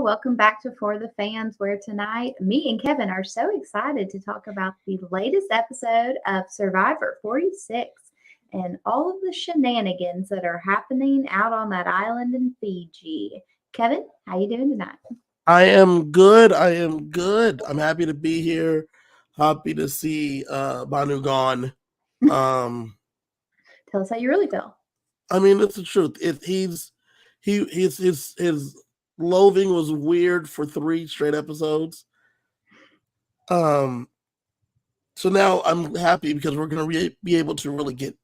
Welcome back to For the Fans, where tonight me and Kevin are so excited to talk about the latest episode of Survivor 46 and all of the shenanigans that are happening out on that island in Fiji. Kevin, how you doing tonight? I am good. I am good. I'm happy to be here. Happy to see Banu gone. Um, Tell us how you really feel. I mean, it's the truth. His loathing was weird for 3 straight episodes. So now I'm happy because we're gonna be able to really get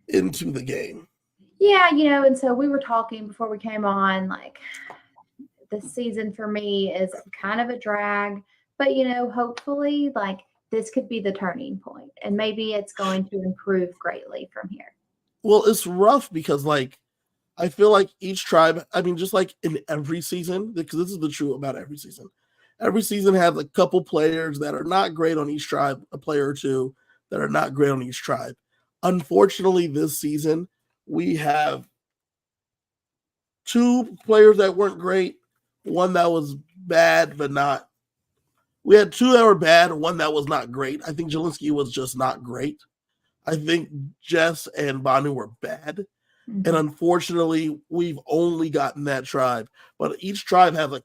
into the game. Yeah, and so we were talking before we came on, like this season for me is kind of a drag, but hopefully like this could be the turning point and maybe it's going to improve greatly from here. Well, it's rough because I feel like each tribe, I mean, just like in every season, because this is the truth about every season. Every season has a couple players that are not great on each tribe, a player or two that are not great on each tribe. Unfortunately, this season, we have 2 players that weren't great, one that was bad, but not. We had 2 that were bad, one that was not great. I think Jelinski was just not great. I think Jess and Banu were bad. And unfortunately, we've only gotten that tribe. But each tribe has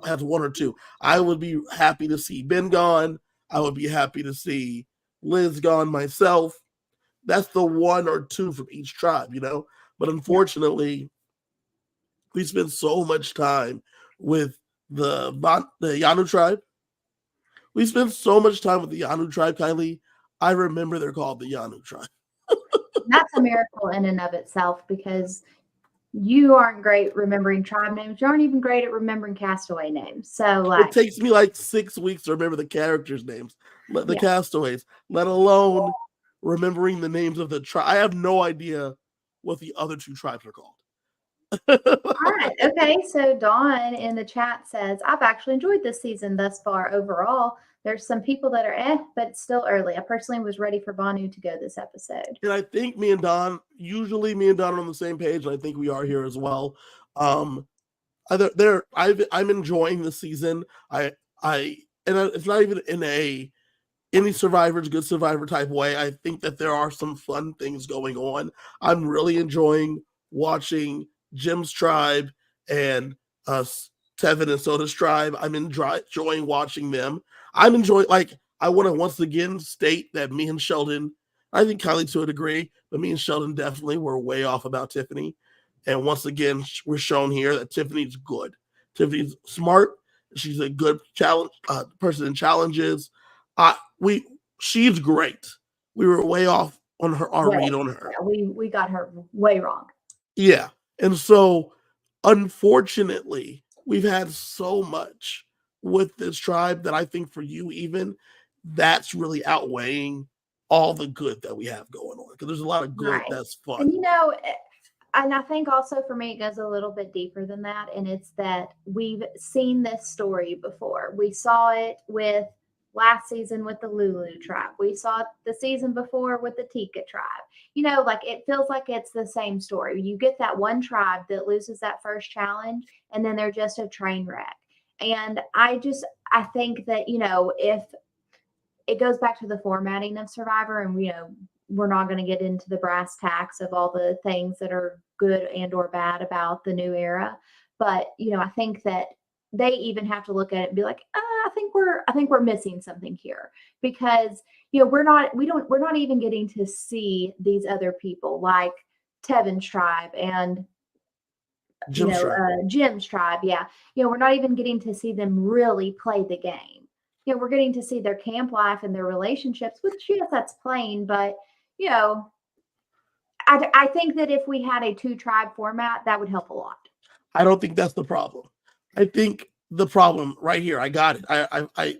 has 1 or 2. I would be happy to see Ben gone. I would be happy to see Liz gone myself. That's the 1 or 2 from each tribe, But unfortunately, we spend so much time with the Yanu tribe. We spend so much time with the Yanu tribe, Kylie. I remember they're called the Yanu tribe. That's a miracle in and of itself because you aren't great remembering tribe names. You aren't even great at remembering castaway names. So it takes me like 6 weeks to remember the characters' names, the castaways, let alone remembering the names of the tribe. I have no idea what the other 2 tribes are called. All right. Okay. So Dawn in the chat says, I've actually enjoyed this season thus far overall. There's some people that are but it's still early. I personally was ready for Banu to go this episode. And I think me and Don are on the same page, and I think we are here as well. I'm enjoying the season. It's not even in any Survivor's good Survivor type way. I think that there are some fun things going on. I'm really enjoying watching Jim's tribe and Tevin and Soda's tribe. I'm enjoying watching them. I'm enjoying, I want to once again state that me and Sheldon, I think Kylie to a degree, but me and Sheldon definitely were way off about Tiffany. And once again, we're shown here that Tiffany's good. Tiffany's smart. She's a good person in challenges. She's great. We were way off on our read on her. Yeah, we got her way wrong. Yeah. And so, unfortunately, we've had so much with this tribe that I think for you even, that's really outweighing all the good that we have going on. Because there's a lot of good that's fun. And and I think also for me, it goes a little bit deeper than that. And it's that we've seen this story before. We saw it with last season with the Lulu tribe. We saw it the season before with the Tika tribe. It feels like it's the same story. You get that one tribe that loses that first challenge, and then they're just a train wreck. And I think that, if it goes back to the formatting of Survivor, and, we're not going to get into the brass tacks of all the things that are good and or bad about the new era. But, I think that they even have to look at it and be like, I think we're missing something here because, we're not even getting to see these other people like Tevin's tribe and Jim's tribe. Yeah. We're not even getting to see them really play the game. We're getting to see their camp life and their relationships, which, yes, that's plain, but, I think that if we had a 2-tribe format, that would help a lot. I don't think that's the problem. I think the problem right here, I got it. I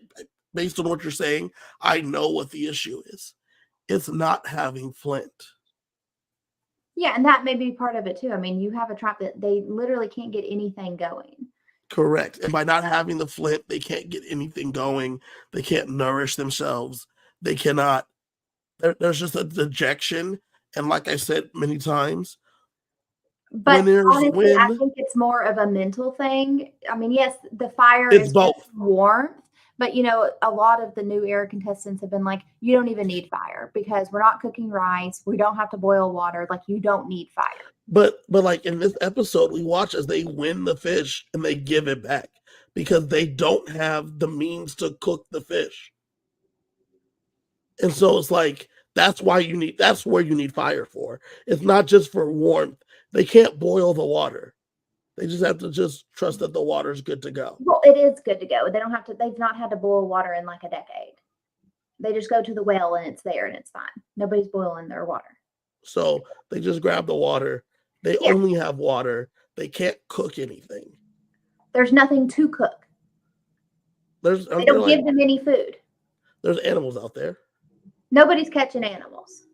based on what you're saying, I know what the issue is. It's not having Flint. Yeah, and that may be part of it too. I mean, you have a tribe that they literally can't get anything going. Correct. And by not having the Flint, they can't get anything going. They can't nourish themselves. They cannot. There's just a dejection. And like I said many times, But winners honestly, I win. think it's more of a mental thing. I mean, yes, the fire It's is both. just warmth, but a lot of the new era contestants have been like, you don't even need fire because we're not cooking rice. We don't have to boil water. Like, you don't need fire. But like in this episode, we watch as they win the fish and they give it back because they don't have the means to cook the fish. And so it's like that's where you need fire for. It's not just for warmth. They can't boil the water. They just have to just trust that the water is good to go. Well, it is good to go. They've not had to boil water in like a decade. They just go to the well and it's there and it's fine. Nobody's boiling their water. So they just grab the water. They Yeah. only have water. They can't cook anything. There's nothing to cook. They don't give them any food. There's animals out there. Nobody's catching animals.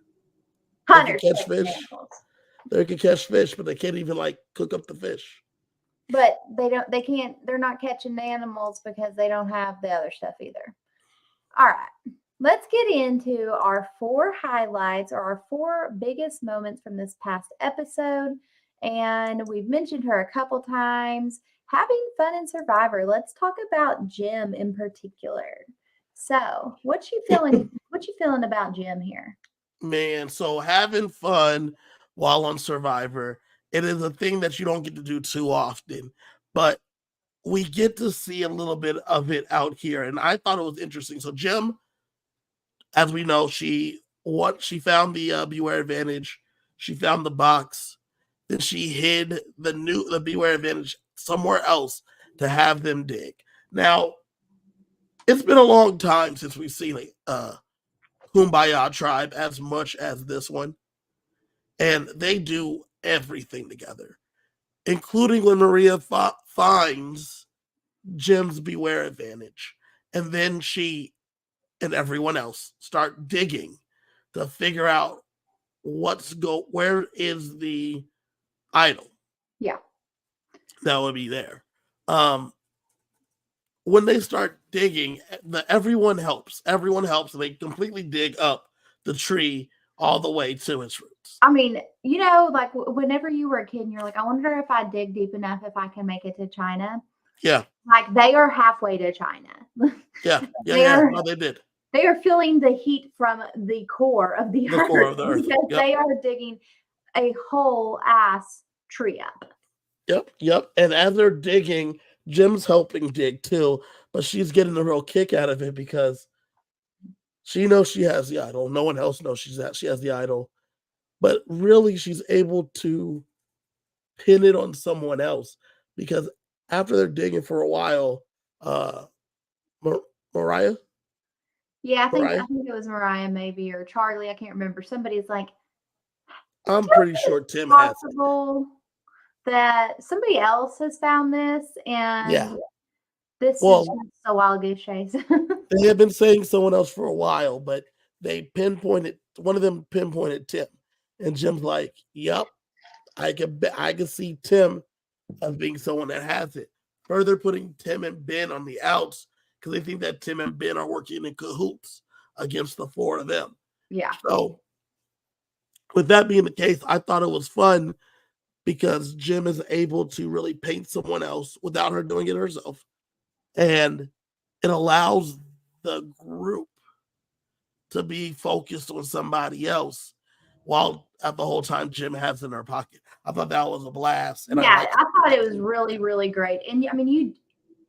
Hunters catch fish. Animals. They can catch fish, but they can't even like cook up the fish. But they're not catching animals because they don't have the other stuff either. All right. Let's get into our 4 highlights or our 4 biggest moments from this past episode. And we've mentioned her a couple times. Having fun in Survivor. Let's talk about Jim in particular. So, what you feeling about Jim here? Man, so having fun while on Survivor, it is a thing that you don't get to do too often, but we get to see a little bit of it out here, and I thought it was interesting. So Jim, as we know, she found the Beware Advantage, she found the box, then she hid the Beware Advantage somewhere else to have them dig. Now, it's been a long time since we've seen Kumbaya tribe as much as this one, and they do everything together, including when Maria finds Jim's Beware Advantage, and then she and everyone else start digging to figure out where is the idol. Yeah, that would be there. When they start digging, everyone helps, and they completely dig up the tree all the way to its roots. I mean, like whenever you were a kid and you're like, I wonder if I dig deep enough if I can make it to China. Yeah. Like they are halfway to China. Yeah. No, they did. They are feeling the heat from the core of the earth. Core of the earth. Because they are digging a whole ass tree up. Yep. And as they're digging, Jim's helping dig too, but she's getting a real kick out of it because she knows she has the idol. No one else knows she has the idol. But really, she's able to pin it on someone else because after they're digging for a while, Mariah? Yeah, I think it was Mariah maybe, or Charlie. I can't remember. Somebody's like, I'm pretty sure Tim has it. That somebody else has found this, and this is just a wild goose chase. They have been saying someone else for a while, but one of them pinpointed Tim, and Jim's like, "Yep, I can see Tim as being someone that has it." Further putting Tim and Ben on the outs because they think that Tim and Ben are working in cahoots against the 4 of them. Yeah. So, with that being the case, I thought it was fun because Jim is able to really paint someone else without her doing it herself. And it allows the group to be focused on somebody else while at the whole time Jim has in her pocket. I thought that was a blast. And I thought it was really, really great. And I mean,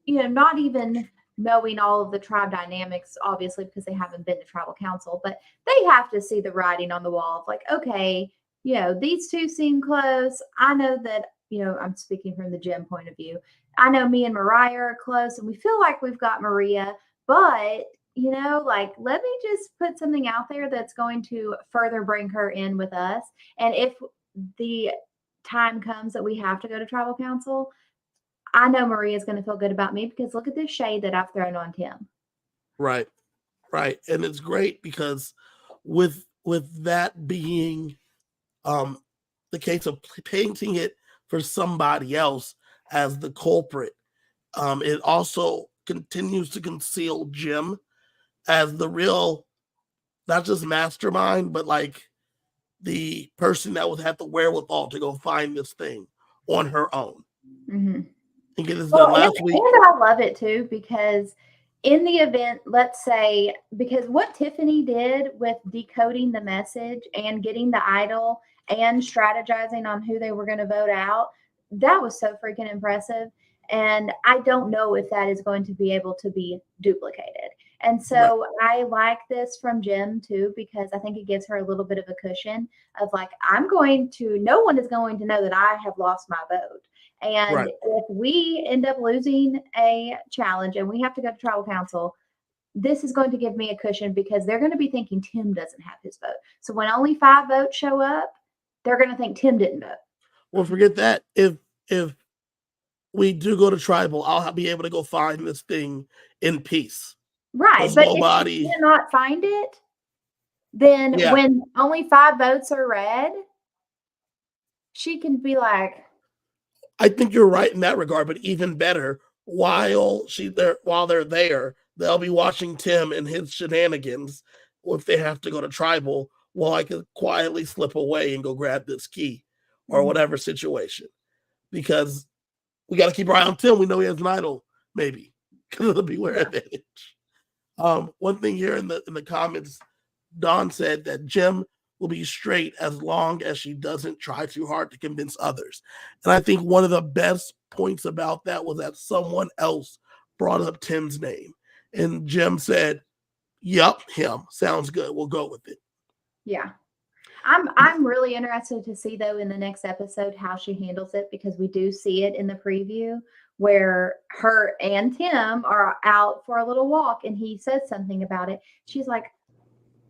not even knowing all of the tribe dynamics, obviously, because they haven't been to tribal council, but they have to see the writing on the wall of like, okay, these two seem close. I know that, I'm speaking from the Jim point of view. I know me and Mariah are close and we feel like we've got Maria, but, like, let me just put something out there that's going to further bring her in with us. And if the time comes that we have to go to tribal council, I know Maria's going to feel good about me because look at this shade that I've thrown on Tim. Right. And it's great because with that being the case of painting it for somebody else as the culprit, it also continues to conceal Jim as the real, not just mastermind, but like the person that would have the wherewithal to go find this thing on her own Mm-hmm. and get this Well, done last week. and I love it too, because in the event, let's say, because what Tiffany did with decoding the message and getting the idol and strategizing on who they were going to vote out, that was so freaking impressive. And I don't know if that is going to be able to be duplicated. And so I like this from Jim too, because I think it gives her a little bit of a cushion of like, no one is going to know that I have lost my vote. And Right. if we end up losing a challenge and we have to go to tribal council, this is going to give me a cushion because they're going to be thinking Tim doesn't have his vote. So when only 5 votes show up, they're going to think Tim didn't vote. Well, forget that. If we do go to tribal, I'll be able to go find this thing in peace. Right. But if she cannot find it, then when only 5 votes are read, she can be like, I think you're right in that regard, but even better, while they're there, they'll be watching Tim and his shenanigans if they have to go to tribal, while I could quietly slip away and go grab this key or whatever situation. Because we got to keep our eye on Tim. We know he has an idol, maybe, because of the beware advantage. One thing here in the comments, Dawn said that Jim will be straight as long as she doesn't try too hard to convince others. And I think one of the best points about that was that someone else brought up Tim's name. And Jim said, "Yup, him. Sounds good. We'll go with it." Yeah. I'm really interested to see, though, in the next episode how she handles it, because we do see it in the preview where her and Tim are out for a little walk and he says something about it. She's like,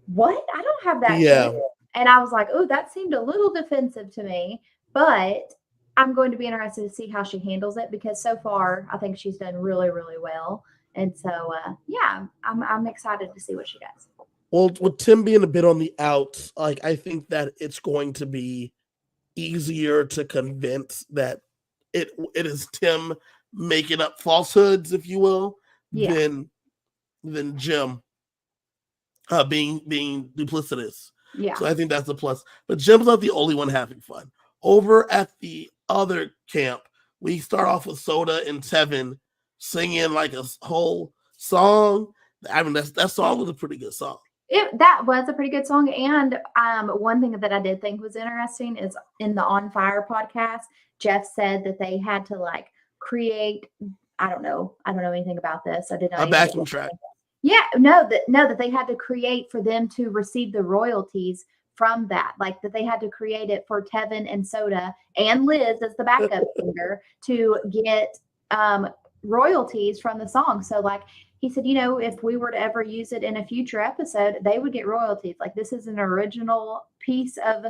"What? I don't have that kid." And I was like, "Oh, that seemed a little defensive to me," but I'm going to be interested to see how she handles it, because so far I think she's done really, really well. And so, I'm excited to see what she does. Well, with Tim being a bit on the outs, like I think that it's going to be easier to convince that it is Tim making up falsehoods, if you will, than Jim being duplicitous. Yeah. So I think that's a plus. But Jim's not the only one having fun. Over at the other camp, we start off with Soda and Tevin singing like a whole song. I mean, that song was a pretty good song. That was a pretty good song. And one thing that I did think was interesting is in the On Fire podcast, Jeff said that they had to like create, I don't know anything about this. I did not a backing track. Yeah, that they had to create for them to receive the royalties from that. Like that they had to create it for Tevin and Soda and Liz as the backup singer to get royalties from the song. So like he said, if we were to ever use it in a future episode, they would get royalties. Like this is an original piece of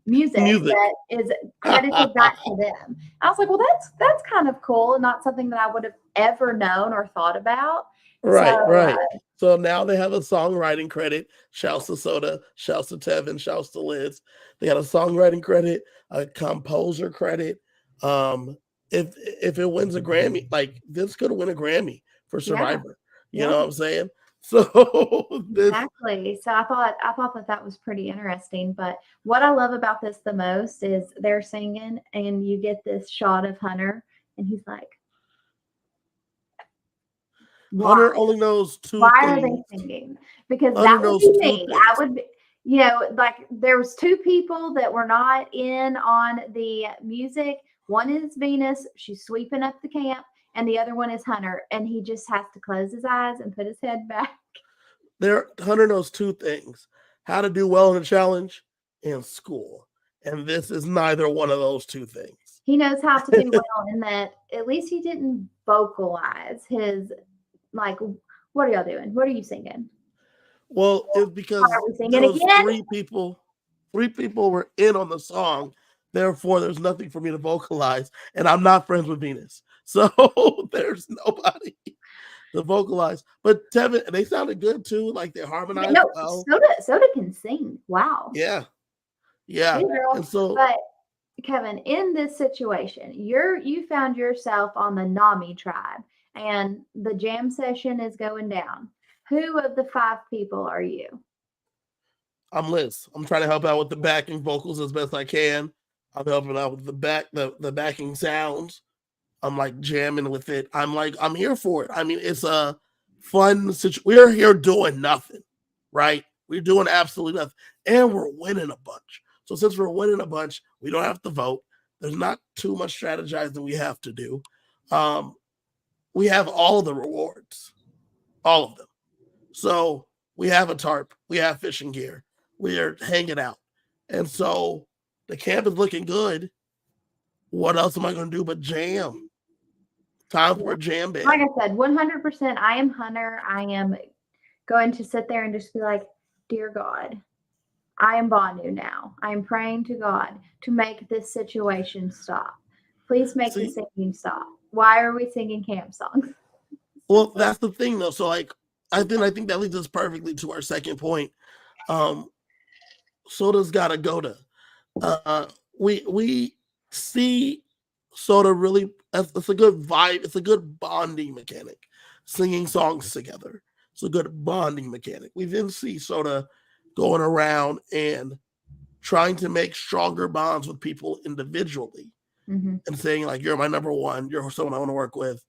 music. That is credited back to them. I was like, well, that's kind of cool and not something that I would have ever known or thought about. Right. So now they have a songwriting credit. Shouts to Soda, shouts to Tevin, shouts to Liz. They got a songwriting credit, a composer credit. If it wins a Grammy, like this could win a Grammy for Survivor. You know what I'm saying? So exactly. So I thought that was pretty interesting. But what I love about this the most is they're singing and you get this shot of Hunter and he's like, Hunter only knows 2 things. Why are they singing? Because that would be me. I would be, like there was 2 people that were not in on the music. One is Venus. She's sweeping up the camp. And the other one is Hunter. And he just has to close his eyes and put his head back. Hunter knows 2 things: how to do well in a challenge and school. And this is neither one of those 2 things. He knows how to do well in that at least he didn't vocalize his, like, what are y'all doing? What are you singing? Well, it's because three people were in on the song. Therefore, there's nothing for me to vocalize. And I'm not friends with Venus. So there's nobody to vocalize. But Tevin, they sounded good too. Like they harmonized well. Soda can sing. Wow. Yeah. And so, but Kevin, in this situation, you found yourself on the Nami tribe and the jam session is going down. Who of the 5 people are you? I'm Liz. I'm trying to help out with the backing vocals as best I can. I'm helping out with the backing sounds. I'm like jamming with it. I'm here for it. I mean, it's a fun situation. We're here doing nothing, right? We're doing absolutely nothing. And we're winning a bunch. So since we're winning a bunch, we don't have to vote. There's not too much strategizing we have to do. We have all the rewards, all of them. So we have a tarp, we have fishing gear, we are hanging out. And so the camp is looking good. What else am I going to do but jam? Time for a jam band. Like I said, 100%. I am Hunter. I am going to sit there and just be like, dear God, I am Banu now. I am praying to God to make this situation stop. Please make the singing stop. Why are we singing camp songs? Well, that's the thing though. So like, I think that leads us perfectly to our second point. Soda's gotta go to. We see Soda really. It's a good vibe. It's a good bonding mechanic. Singing songs together. It's a good bonding mechanic. We then see Soda going around and trying to make stronger bonds with people individually, and saying like, "You're my number one. You're someone I want to work with."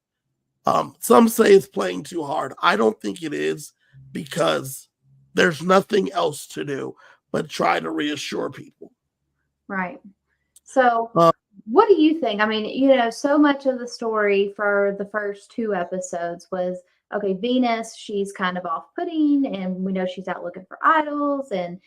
Some say it's playing too hard. I don't think it is, because there's nothing else to do but try to reassure people. Right. So what do you think? I mean, so much of the story for the first 2 episodes was, okay, Venus, she's kind of off-putting, and we know she's out looking for idols. And,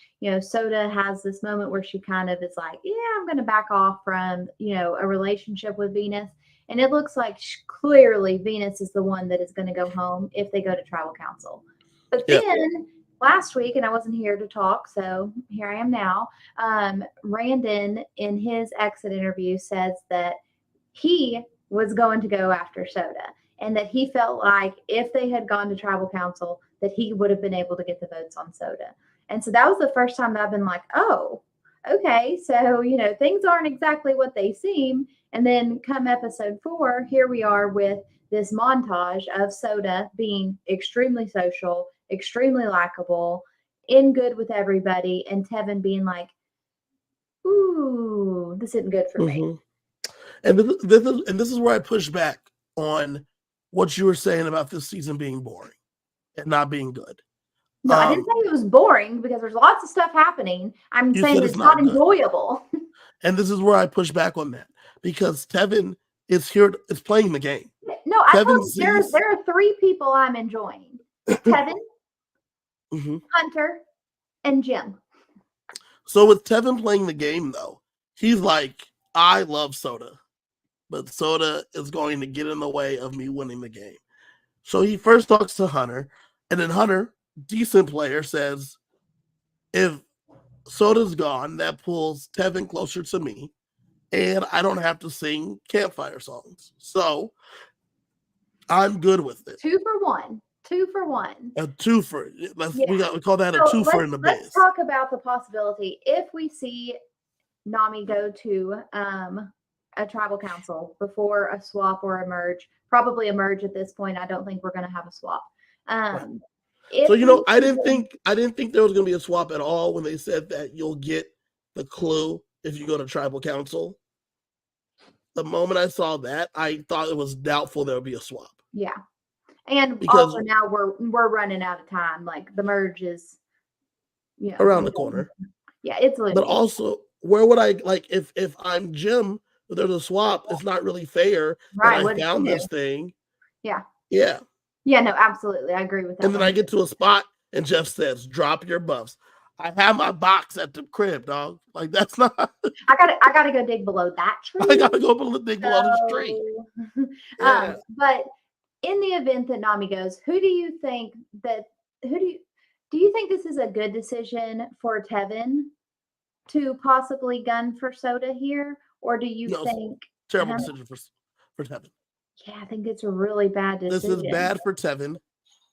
Soda has this moment where she kind of is like, yeah, I'm going to back off from, a relationship with Venus. And it looks like clearly Venus is the one that is going to go home if they go to tribal council. But then last week, and I wasn't here to talk, so here I am now, Randon in his exit interview says that he was going to go after Soda, and that he felt like if they had gone to tribal council, that he would have been able to get the votes on Soda. And so that was the first time that I've been like, oh, okay, so, things aren't exactly what they seem. And then come episode 4, here we are with this montage of Soda being extremely social, extremely likable, in good with everybody, and Tevin being like, ooh, this isn't good for me. And this is where I push back on what you were saying about this season being boring and not being good. No, I didn't say it was boring, because there's lots of stuff happening. I'm saying it's not enjoyable. And this is where I push back on that, because Tevin is playing the game. No, I told you there are 3 people I'm enjoying: Tevin, Hunter, and Jim. So with Tevin playing the game, though, he's like, I love Soda, but Soda is going to get in the way of me winning the game. So he first talks to Hunter, and then Hunter, decent player, says, if Soda's gone, that pulls Tevin closer to me, and I don't have to sing campfire songs. So I'm good with it. 2 for 1. 2 for 1. A twofer. We call that a twofer in the biz. Let's talk about the possibility if we see Nami go to a tribal council before a swap or a merge. Probably a merge at this point. I don't think we're going to have a swap. Right. So I didn't think there was going to be a swap at all when they said that you'll get the clue if you go to tribal council. The moment I saw that, I thought it was doubtful there would be a swap. Yeah. And because also now we're running out of time. Like the merge is around the corner. Yeah, it's literally. But also, where would I if I'm Jim, if there's a swap, it's not really fair. Right. I found this thing. Yeah. Yeah. Yeah, no, absolutely. I agree with that. And then I get to a spot and Jeff says, drop your buffs. I have my box at the crib, dog. Like, that's not. I gotta go dig below that tree. I gotta go dig below this tree. Yeah. But in the event that Nami goes, do you think this is a good decision for Tevin to possibly gun for Soda here, or do you think terrible decision for Tevin? Yeah, I think it's a really bad decision. This is bad for Tevin.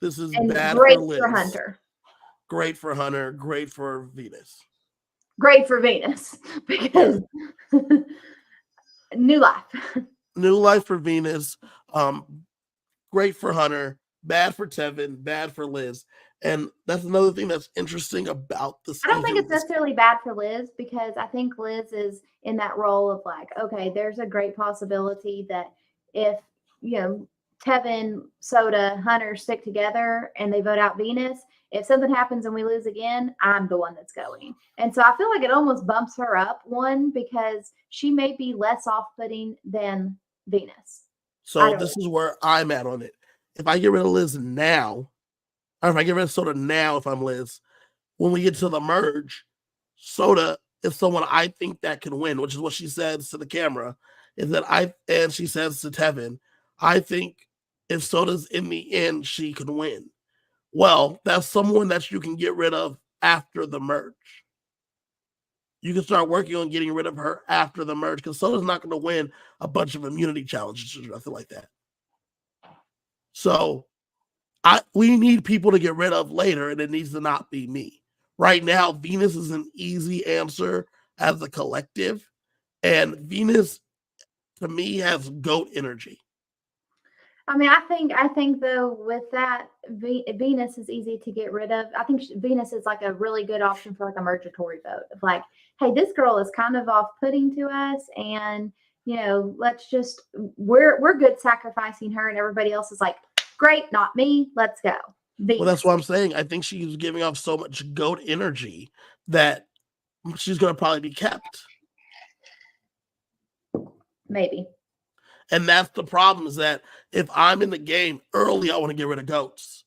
This is and bad great for Liz. For Hunter. Great for Hunter. Great for Venus. Great for Venus, because new life. New life for Venus. Great for Hunter. Bad for Tevin. Bad for Liz. And that's another thing that's interesting about the I don't think season. it's necessarily bad for Liz because I think Liz is in that role of like, okay, there's a great possibility that if, you know, Tevin, Soda, Hunter stick together and they vote out Venus, if something happens and we lose again, I'm the one that's going. And so I feel like it almost bumps her up one because she may be less off putting than Venus. So this is where I'm at on it. If I get rid of Liz now, or if I get rid of Soda now, if I'm Liz, when we get to the merge, Soda is someone I think that can win, which is what she says to the camera. Is that and she says to Tevin, I think if Soda's in the end, she can win. Well, that's someone that you can get rid of after the merge. You can start working on getting rid of her after the merge because Soda's not going to win a bunch of immunity challenges or nothing like that. So we need people to get rid of later, and it needs to not be me. Right now, Venus is an easy answer as a collective, and Venus, to me, has GOAT energy. I mean, I think though with that, Venus is easy to get rid of. I think Venus is like a really good option for like a mergatory vote of like, hey, this girl is kind of off-putting to us, and you know, let's just we're good sacrificing her, and everybody else is like, great, not me, let's go. Venus. Well, that's what I'm saying. I think she's giving off so much GOAT energy that she's going to probably be kept. Maybe. And that's the problem is that if I'm in the game early, I want to get rid of goats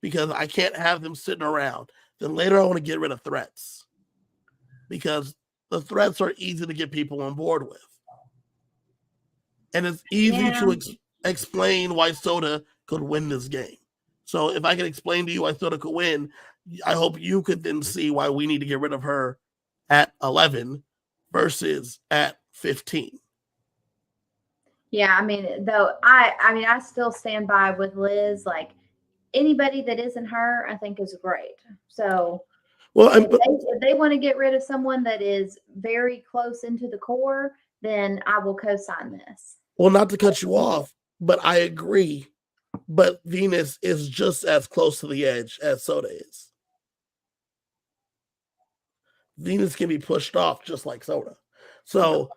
because I can't have them sitting around. Then later, I want to get rid of threats because the threats are easy to get people on board with. And it's easy to explain why Soda could win this game. So if I can explain to you why Soda could win, I hope you could then see why we need to get rid of her at 11 versus at 15. Yeah, I mean, though I still stand by with Liz. Like anybody that isn't her, I think is great. So, well, if they want to get rid of someone that is very close into the core, then I will co-sign this. Well, not to cut you off, but I agree. But Venus is just as close to the edge as Soda is. Venus can be pushed off just like Soda. So,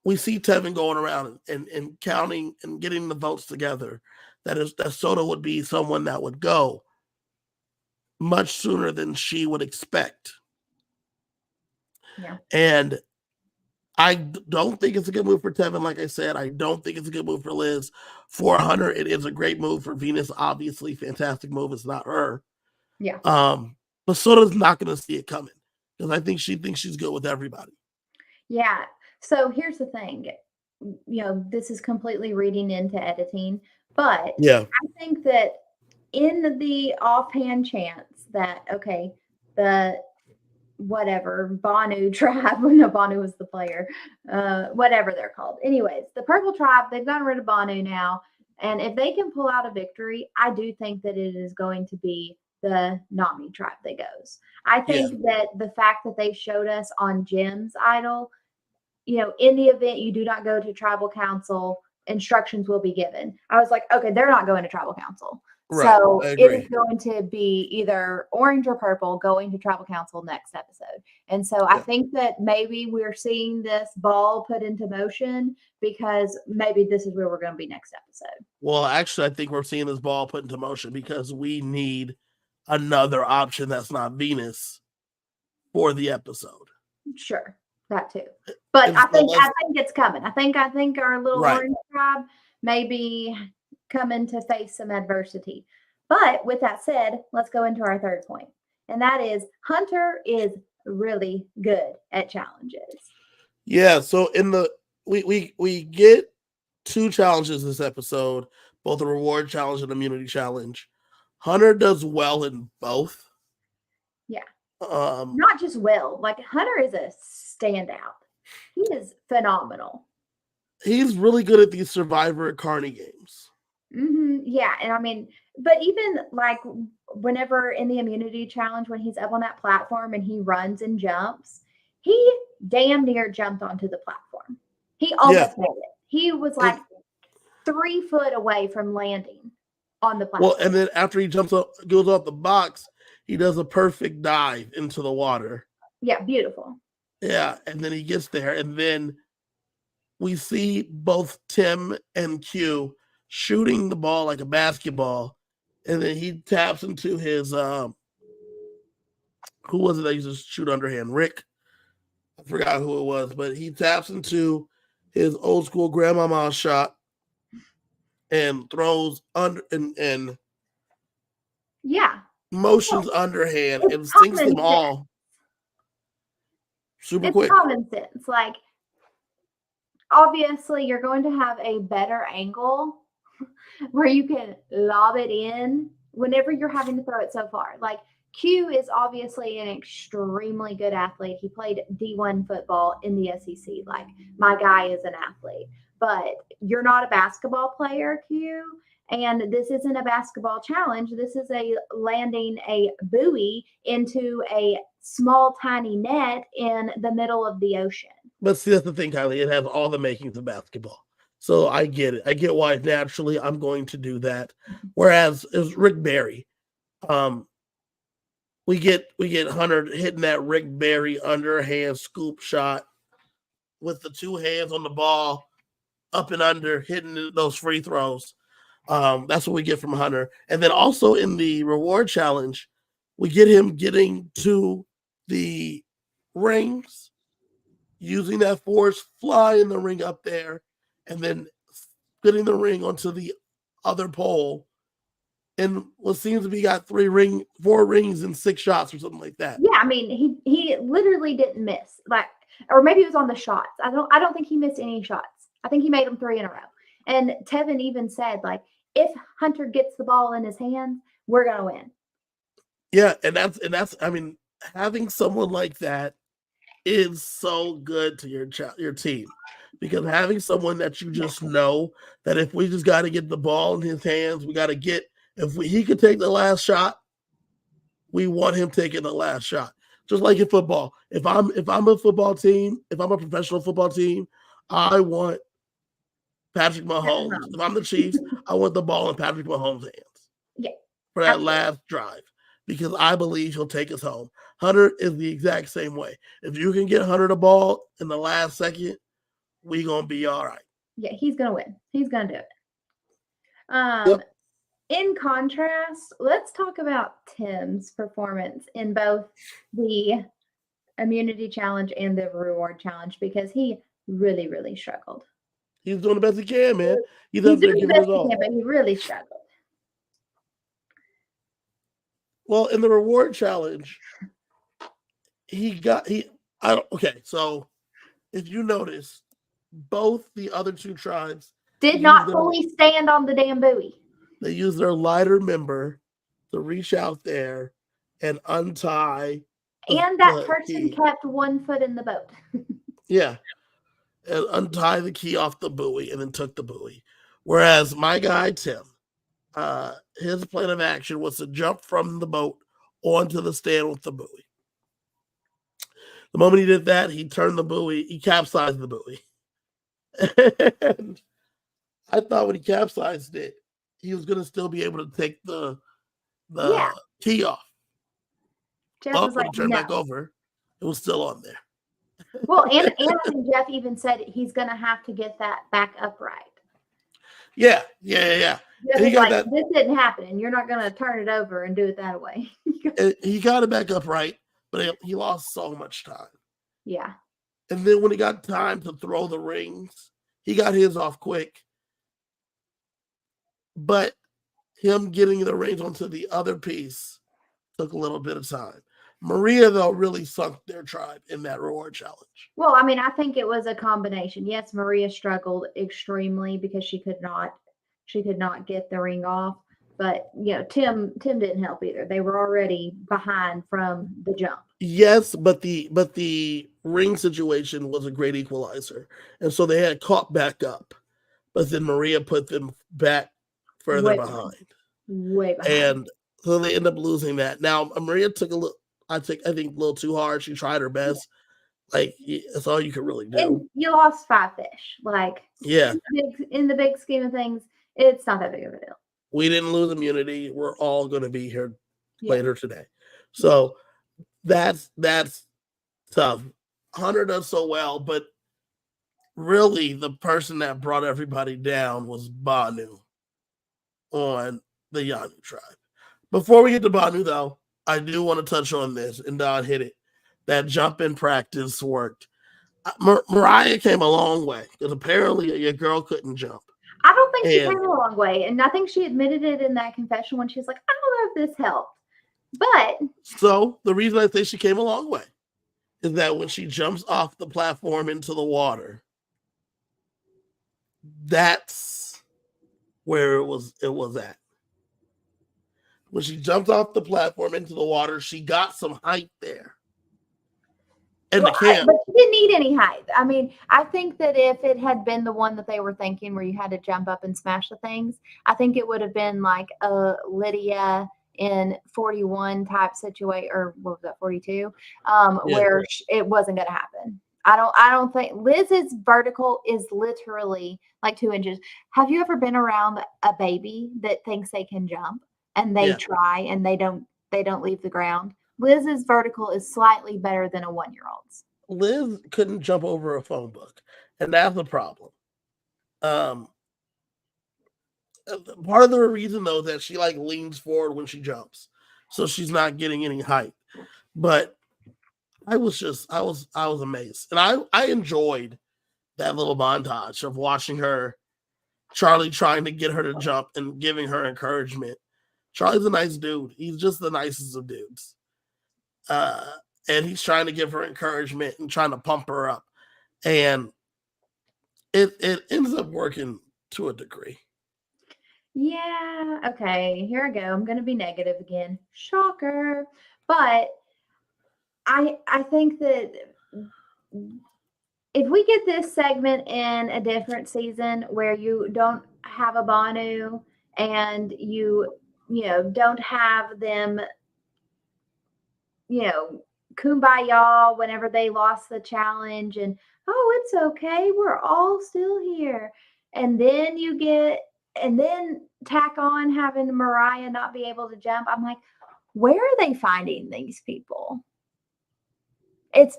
we see Tevin going around and counting and getting the votes together. That Soda would be someone that would go much sooner than she would expect. Yeah. And I don't think it's a good move for Tevin. Like I said, I don't think it's a good move for Liz. For Hunter, it is a great move. For Venus, obviously, fantastic move. It's not her. Yeah. But Soda's not going to see it coming because I think she thinks she's good with everybody. Yeah. So here's the thing. You know, this is completely reading into editing, but yeah, I think that in the offhand chance that, okay, the whatever Banu tribe, no, Banu was the player, whatever they're called. Anyways, the purple tribe, they've gotten rid of Banu now. And if they can pull out a victory, I do think that it is going to be the Nami tribe that goes. I think that the fact that they showed us on Jim's idol, you know, in the event you do not go to tribal council, instructions will be given. I was like, okay, they're not going to tribal council. Right, so it is going to be either orange or purple going to tribal council next episode. And so I think that maybe we're seeing this ball put into motion because maybe this is where we're going to be next episode. Well, actually, I think we're seeing this ball put into motion because we need another option that's not Venus for the episode. Sure, that too. But I think it's coming. I think our little orange tribe may be coming to face some adversity. But with that said, let's go into our third point. And that is Hunter is really good at challenges. Yeah, so in the we get 2 challenges this episode, both a reward challenge and immunity challenge. Hunter does well in both. Yeah. Not just well, like Hunter is a standout. He is phenomenal. He's really good at these Survivor and Carney games. Mm-hmm. Yeah, and I mean, but even like whenever in the immunity challenge, when he's up on that platform and he runs and jumps, he damn near jumped onto the platform. He almost made it. He was like 3 foot away from landing. on the Well, platform. and then after he jumps up, goes off the box, he does a perfect dive into the water. Yeah, beautiful. Yeah, and then he gets there, and then we see both Tim and Q shooting the ball like a basketball, and then he taps into his who was it that used to shoot underhand? Rick. I forgot who it was, but he taps into his old school grandmama shot and throws under and Yeah. motions Well, underhand it's and sinks common them sense. all super It's quick. common sense. Like, obviously, you're going to have a better angle where you can lob it in whenever you're having to throw it so far. Like, Q is obviously an extremely good athlete. He played D1 football in the SEC. Like, my guy is an athlete, but you're not a basketball player, Q. And this isn't a basketball challenge. This is a landing a buoy into a small, tiny net in the middle of the ocean. But see, that's the thing, Kylie. It has all the makings of basketball. So I get it. I get why naturally I'm going to do that. Whereas it was Rick Barry. Um, we get Hunter hitting that Rick Barry underhand scoop shot with the two hands on the ball, up and under, hitting those free throws. That's what we get from Hunter. And then also in the reward challenge, we get him getting to the rings, using that force, flying the ring up there, and then getting the ring onto the other pole. And what seems to be got 4 rings in 6 shots or something like that. Yeah, I mean, he literally didn't miss. Like, or maybe it was on the shots. I don't think he missed any shots. I think he made them 3 in a row. And Tevin even said, like, if Hunter gets the ball in his hands, we're gonna win. Yeah, and that's I mean, having someone like that is so good to your team, because having someone that you just know that if we just got to get the ball in his hands, we got to get he could take the last shot, we want him taking the last shot. Just like in football, if I'm a football team, if I'm a professional football team, I want Patrick Mahomes. If I'm the Chiefs, I want the ball in Patrick Mahomes' hands. Yeah, for that last drive, because I believe he'll take us home. Hunter is the exact same way. If you can get Hunter the ball in the last second, we gonna be all right. Yeah, he's gonna win. He's gonna do it. Yep. In contrast, let's talk about Tim's performance in both the immunity challenge and the reward challenge, because he really, really struggled. He's doing the best he can, man. He's He's out there doing the giving best it he all. can, but he really struggled. Well, in the reward challenge, okay, so if you notice, both the other 2 tribes Did not fully stand on the damn buoy. They use their lighter member to reach out there and untie. And that person kept 1 foot in the boat. Yeah. And untie the key off the buoy and then took the buoy. Whereas my guy, Tim, his plan of action was to jump from the boat onto the stand with the buoy. The moment he did that, he turned the buoy, he capsized the buoy. And I thought when he capsized it, he was going to still be able to take the key off. Jeff was when like, he turned no. back over, it was still on there. Well, and I think Jeff even said he's going to have to get that back upright. Yeah. Jeff was like, this didn't happen, and you're not going to turn it over and do it that way. He got it back upright, but he lost so much time. Yeah. And then when he got time to throw the rings, he got his off quick. But him getting the rings onto the other piece took a little bit of time. Maria, though, really sunk their tribe in that reward challenge. Well, I mean, I think it was a combination. Yes, Maria struggled extremely because she could not get the ring off. But Tim didn't help either. They were already behind from the jump. Yes, but the ring situation was a great equalizer, and so they had caught back up. But then Maria put them back further behind. Way behind. And so they end up losing that. Now Maria took I think a little too hard. She tried her best. Like, that's all you could really do. And you lost 5 fish. Like, yeah, in the big scheme of things, it's not that big of a deal. We didn't lose immunity. We're all going to be here Yeah. later today. So that's tough. Hunter does so well, but really the person that brought everybody down was Banu on the Yanu tribe. Before we get to Banu, though, I do want to touch on this, and Don hit it. That jump in practice worked. Mariah came a long way because apparently your girl couldn't jump. I don't think she And came a long way. And I think she admitted it in that confession when she was like, I don't know if this helped. But so the reason I say she came a long way is that when she jumps off the platform into the water, that's where it was at. When she jumped off the platform into the water, she got some height there. And well, the camp. but she didn't need any height. I mean, I think that if it had been the one that they were thinking where you had to jump up and smash the things, I think it would have been like a Lydia in 41 type situation, or what was that, 42, where it wasn't going to happen. I don't think Liz's vertical is literally like 2 inches. Have you ever been around a baby that thinks they can jump and they try and they don't leave the ground? Liz's vertical is slightly better than a 1-year-old's. Liz couldn't jump over a phone book, and that's the problem. Part of the reason though that she like leans forward when she jumps, so she's not getting any height. But I was amazed, and I enjoyed that little montage of watching her, Charlie trying to get her to jump and giving her encouragement. Charlie's a nice dude. He's just the nicest of dudes. And he's trying to give her encouragement and trying to pump her up. And it ends up working to a degree. Yeah, okay, here I go. I'm going to be negative again. Shocker. But I think that if we get this segment in a different season where you don't have a Banu and you don't have them, kumbaya whenever they lost the challenge and, oh, it's okay, we're all still here. And then tack on having Mariah not be able to jump. I'm like, where are they finding these people? It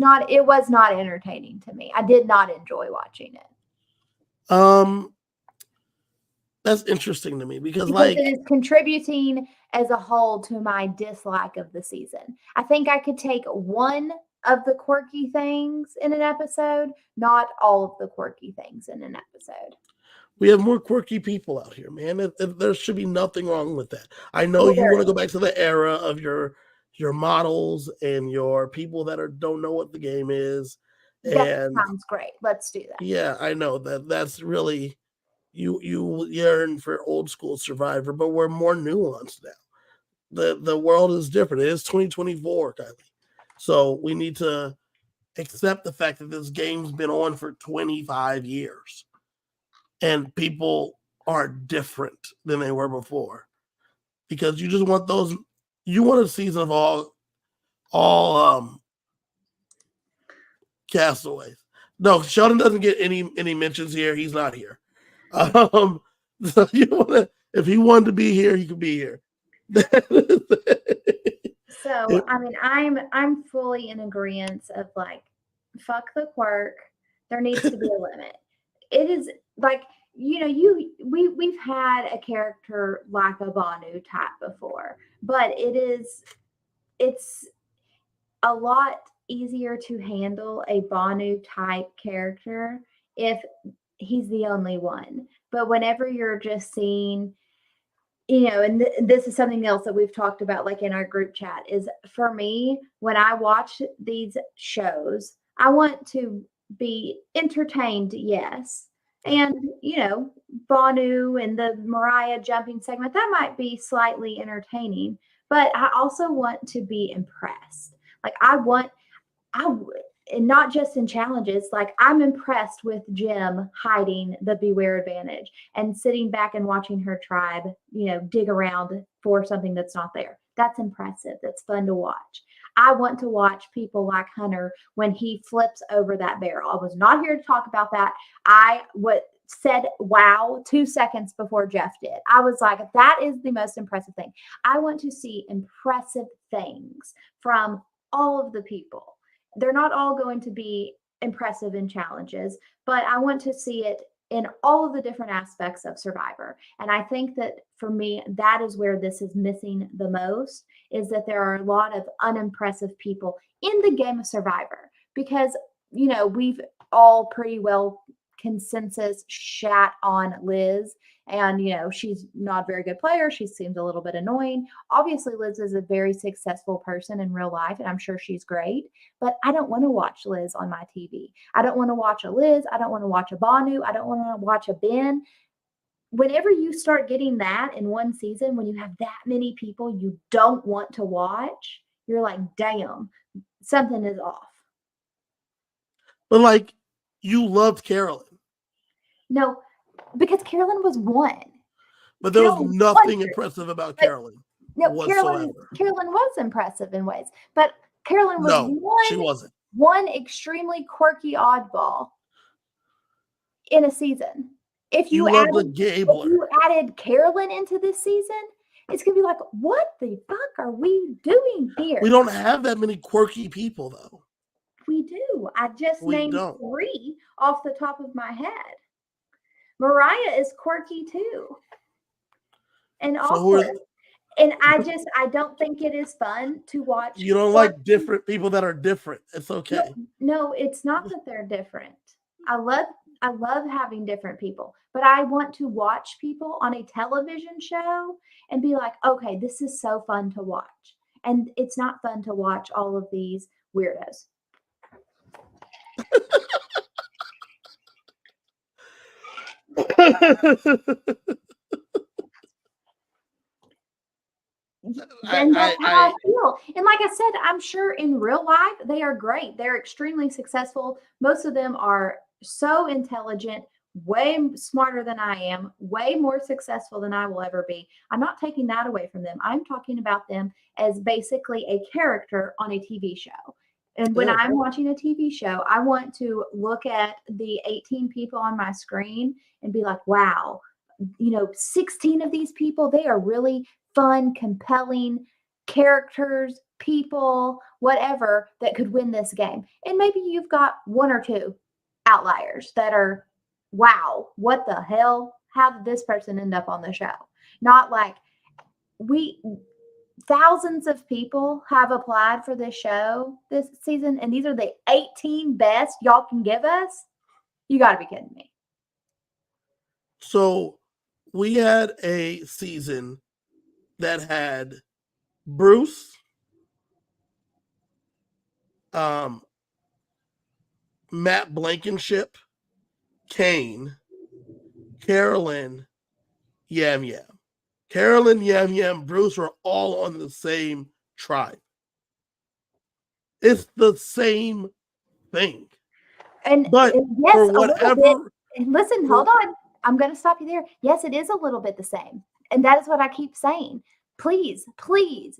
was not entertaining to me. I did not enjoy watching it. That's interesting to me because it is contributing as a whole to my dislike of the season. I think I could take one of the quirky things in an episode, not all of the quirky things in an episode. We have more quirky people out here, man. There should be nothing wrong with that. I know you want to go back to the era of your models and your people that don't know what the game is. That sounds great. Let's do that. Yeah, I know that's really you yearn for old school Survivor, but we're more nuanced now. The world is different. It is 2024, Kylie. So we need to accept the fact that this game's been on for 25 years. And people are different than they were before. Because you just want you want a season of all castaways. No, Sheldon doesn't get any mentions here. He's not here. So if he wanted to be here, he could be here. So I mean, I'm fully in agreement of like, fuck the quirk. There needs to be a limit. It is like, we've had a character like a Banu type before, but it's a lot easier to handle a Banu type character if he's the only one. But whenever you're just seeing, and this is something else that we've talked about, like in our group chat, is for me, when I watch these shows, I want to be entertained, yes. And, Banu and the Mariah jumping segment, that might be slightly entertaining, but I also want to be impressed. Like and not just in challenges, like I'm impressed with Jim hiding the Beware advantage and sitting back and watching her tribe, dig around for something that's not there. That's impressive. That's fun to watch. I want to watch people like Hunter when he flips over that barrel. I was not here to talk about that. said wow 2 seconds before Jeff did. I was like, that is the most impressive thing. I want to see impressive things from all of the people. They're not all going to be impressive in challenges, but I want to see it in all of the different aspects of Survivor. And I think that for me, that is where this is missing the most, is that there are a lot of unimpressive people in the game of Survivor because, we've all pretty well consensus shat on Liz. And, she's not a very good player. She seems a little bit annoying. Obviously, Liz is a very successful person in real life, and I'm sure she's great. But I don't want to watch Liz on my TV. I don't want to watch a Liz. I don't want to watch a Banu. I don't want to watch a Ben. Whenever you start getting that in one season, when you have that many people you don't want to watch, you're like, damn, something is off. But like, you loved Carolyn. No, because Carolyn was one. But there was nothing impressive about Carolyn. No, Carolyn was impressive in ways, but Carolyn was she wasn't. One extremely quirky oddball in a season. If you added Carolyn into this season, it's gonna be like, what the fuck are we doing here? We don't have that many quirky people, though. We do. I just named 3 off the top of my head. Mariah is quirky too, and awkward. And I don't think it is fun to watch. You don't like different people that are different. It's okay. No, it's not that they're different. I love having different people, but I want to watch people on a television show and be like, okay, this is so fun to watch. And it's not fun to watch all of these weirdos. And that's how I feel. And like I said, I'm sure in real life, they are great. They're extremely successful. Most of them are so intelligent, way smarter than I am, way more successful than I will ever be. I'm not taking that away from them. I'm talking about them as basically a character on a TV show. And when I'm watching a TV show, I want to look at the 18 people on my screen and be like, wow, 16 of these people, they are really fun, compelling characters, people, whatever, that could win this game. And maybe you've got 1 or 2 outliers that are, wow, what the hell? How did this person end up on the show? Not like thousands of people have applied for this show this season, and these are the 18 best y'all can give us? You got to be kidding me. So we had a season that had Bruce, Matt Blankenship, Kane, Carolyn, Yam Yam. Carolyn, Yam Yam, Bruce were all on the same tribe. It's the same thing. But yes, for whatever... Listen, hold on. I'm going to stop you there. Yes, it is a little bit the same. And that is what I keep saying. Please,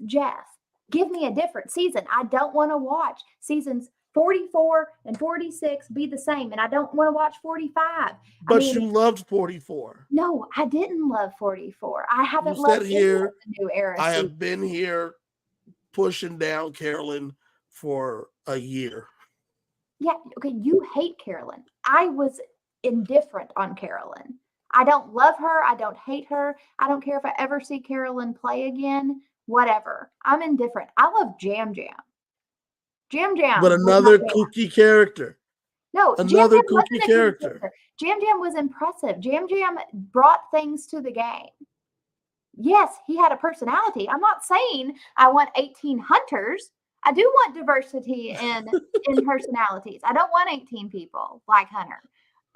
Jeff, give me a different season. I don't want to watch seasons 44 and 46 be the same. And I don't want to watch 45. But you loved 44. No, I didn't love 44. I haven't loved the new era. I have been here pushing down Carolyn for a year. Yeah, okay, you hate Carolyn. I was indifferent on Carolyn. I don't love her. I don't hate her. I don't care if I ever see Carolyn play again. Whatever. I'm indifferent. I love Jam Jam. Jam Jam. But another kooky character. No, another kooky character. Jam Jam was impressive. Jam Jam brought things to the game. Yes, he had a personality. I'm not saying I want 18 hunters. I do want diversity in personalities. I don't want 18 people like Hunter.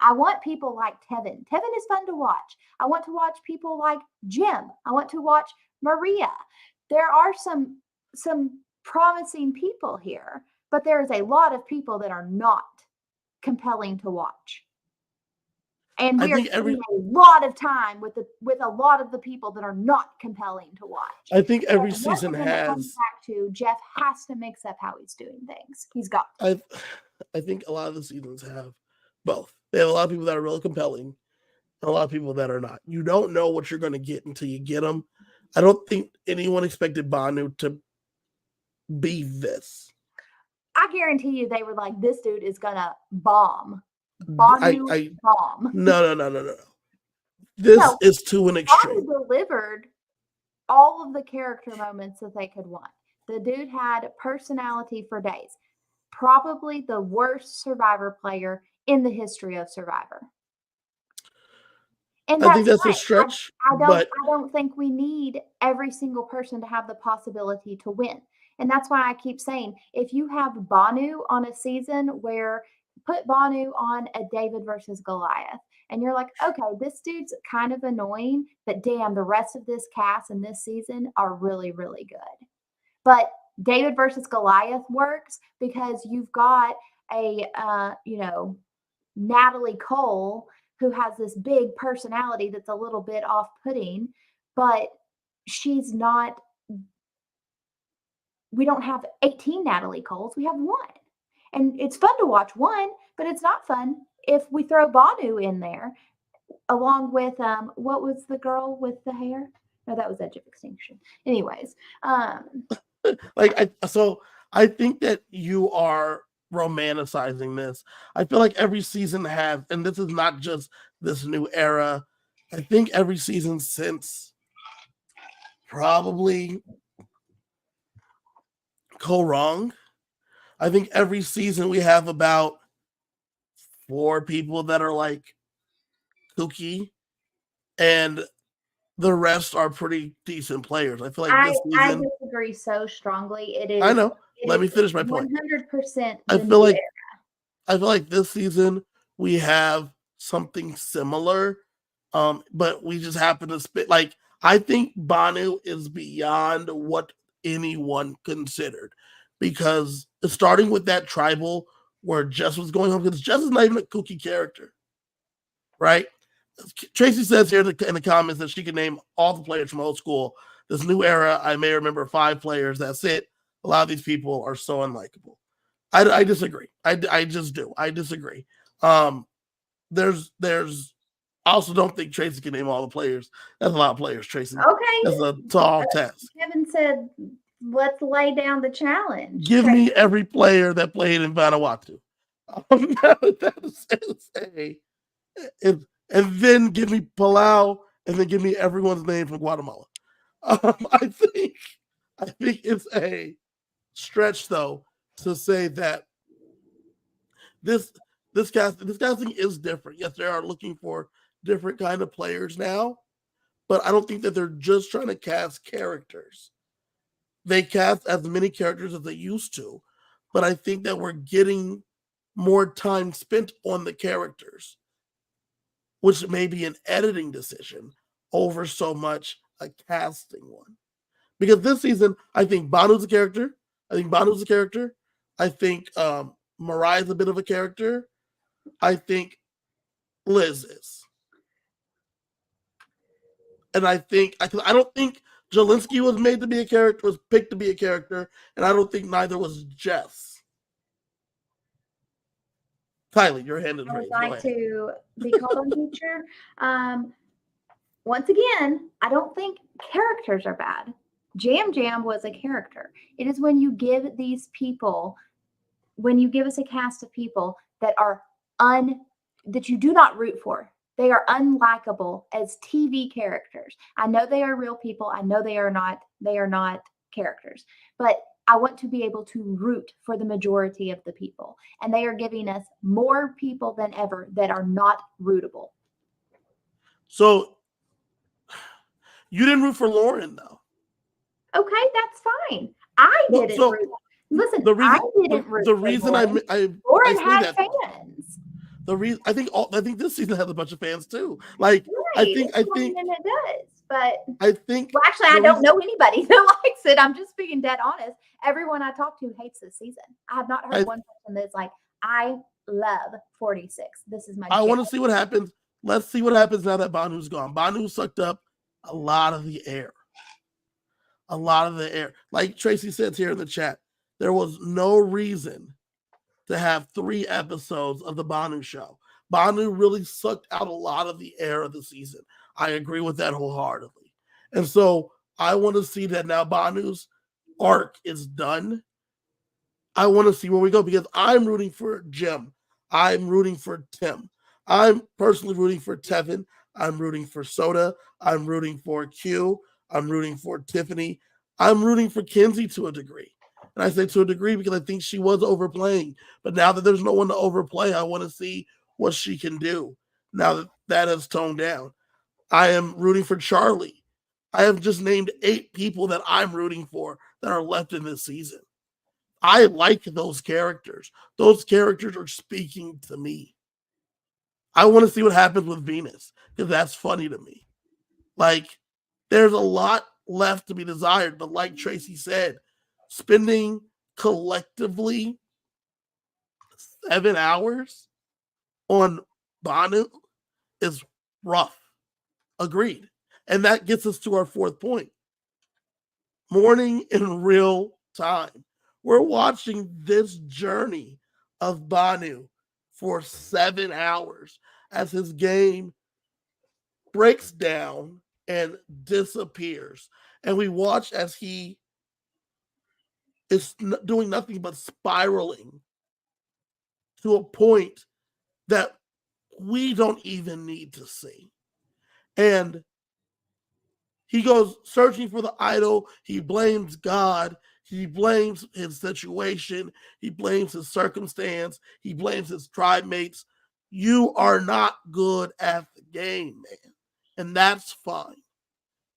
I want people like Tevin. Tevin is fun to watch. I want to watch people like Jim. I want to watch Maria. There are some promising people here, but there is a lot of people that are not compelling to watch. And we are spending a lot of time with a lot of the people that are not compelling to watch. I think every season has. Comes back to Jeff has to mix up how he's doing things. He's got to. I think a lot of the seasons have both. They have a lot of people that are really compelling, and a lot of people that are not. You don't know what you're going to get until you get them. I don't think anyone expected Banu to be this. I guarantee you they were like, this dude is gonna bomb. I Bomb. No. This is to an extreme. Banu delivered all of the character moments that they could want. The dude had personality for days. Probably the worst Survivor player in the history of Survivor. And I think that's a stretch. I don't think we need every single person to have the possibility to win. And that's why I keep saying, if you have Banu on a season where put Banu on a David versus Goliath, and you're like, okay, this dude's kind of annoying, but damn, the rest of this cast and this season are really, really good. But David versus Goliath works because you've got a, Natalie Cole who has this big personality that's a little bit off-putting, but she's not. We don't have 18 Natalie Coles. We have one. And it's fun to watch one, but it's not fun if we throw Banu in there along with, what was the girl with the hair? No, that was Edge of Extinction. Anyways. I think that you are romanticizing this. I feel like every season has, and this is not just this new era. I think every season since probably Go Wrong, I think every season we have about 4 people that are like kooky, and the rest are pretty decent players. I feel like this season, I disagree so strongly. It is. I know. Let me finish my point. 100%. I feel like this season we have something similar, but we just happen to spit. Like, I think Banu is beyond what anyone considered, because starting with that tribal where Jess was going home, because Jess is not even a kooky character, right? Tracy says here in the comments that she can name all the players from old school. This new era, I may remember 5 players. That's it. A lot of these people are so unlikable. I disagree. I just do. I disagree. There's. I also don't think Tracy can name all the players. That's a lot of players, Tracy. Okay. That's a tall task. Kevin said, let's lay down the challenge. Give me every player that played in Vanuatu. And then give me Palau, and then give me everyone's name from Guatemala. I think it's a stretch, though, to say that this casting is different. Yes, they are looking for different kind of players now, but I don't think that they're just trying to cast characters. They cast as many characters as they used to, but I think that we're getting more time spent on the characters, which may be an editing decision over so much a casting one. Because this season, I think Banu's a character. I think Mariah's a bit of a character. I think Liz is. And I don't think Jelinski was made to be a character, was picked to be a character, and I don't think neither was Jess. Kylie, your hand is raised. I would like to be called on teacher. Once again, I don't think characters are bad. Jam Jam was a character. It is when you give these people, when you give us a cast of people that are that you do not root for. They are unlikable as TV characters. I know they are real people. I know they are not characters. But I want to be able to root for the majority of the people. And they are giving us more people than ever that are not rootable. So you didn't root for Lauren, though. Okay, that's fine. I didn't root. Listen, I didn't root. The reason Lauren had fans. I think this season has a bunch of fans too. Like, right. I think it does. But I think, well, actually, I don't know anybody that likes it. I'm just being dead honest. Everyone I talk to hates this season. I have not heard one person that's like, I love 46. This is my. I want to see what happens. Let's see what happens now that Banu's gone. Banu sucked up a lot of the air. Like Tracy says here in the chat, there was no reason to have 3 episodes of the Banu show. Banu really sucked out a lot of the air of the season. I agree with that wholeheartedly. And so I want to see that now Banu's arc is done. I want to see where we go because I'm rooting for Jim. I'm rooting for Tim. I'm personally rooting for Tevin. I'm rooting for Soda. I'm rooting for Q. I'm rooting for Tiffany. I'm rooting for Kenzie to a degree. And I say to a degree because I think she was overplaying. But now that there's no one to overplay, I want to see what she can do now that that has toned down. I am rooting for Charlie. I have just named 8 people that I'm rooting for that are left in this season. I like those characters. Those characters are speaking to me. I want to see what happens with Venus because that's funny to me. Like, there's a lot left to be desired, but like Tracy said, spending collectively 7 hours on Banu is rough. Agreed. And that gets us to our 4th point. Mourning in real time. We're watching this journey of Banu for 7 hours as his game breaks down and disappears. And we watch as he is doing nothing but spiraling to a point that we don't even need to see. And he goes searching for the idol. He blames God. He blames his situation. He blames his circumstance. He blames his tribe mates. You are not good at the game, man. And that's fine.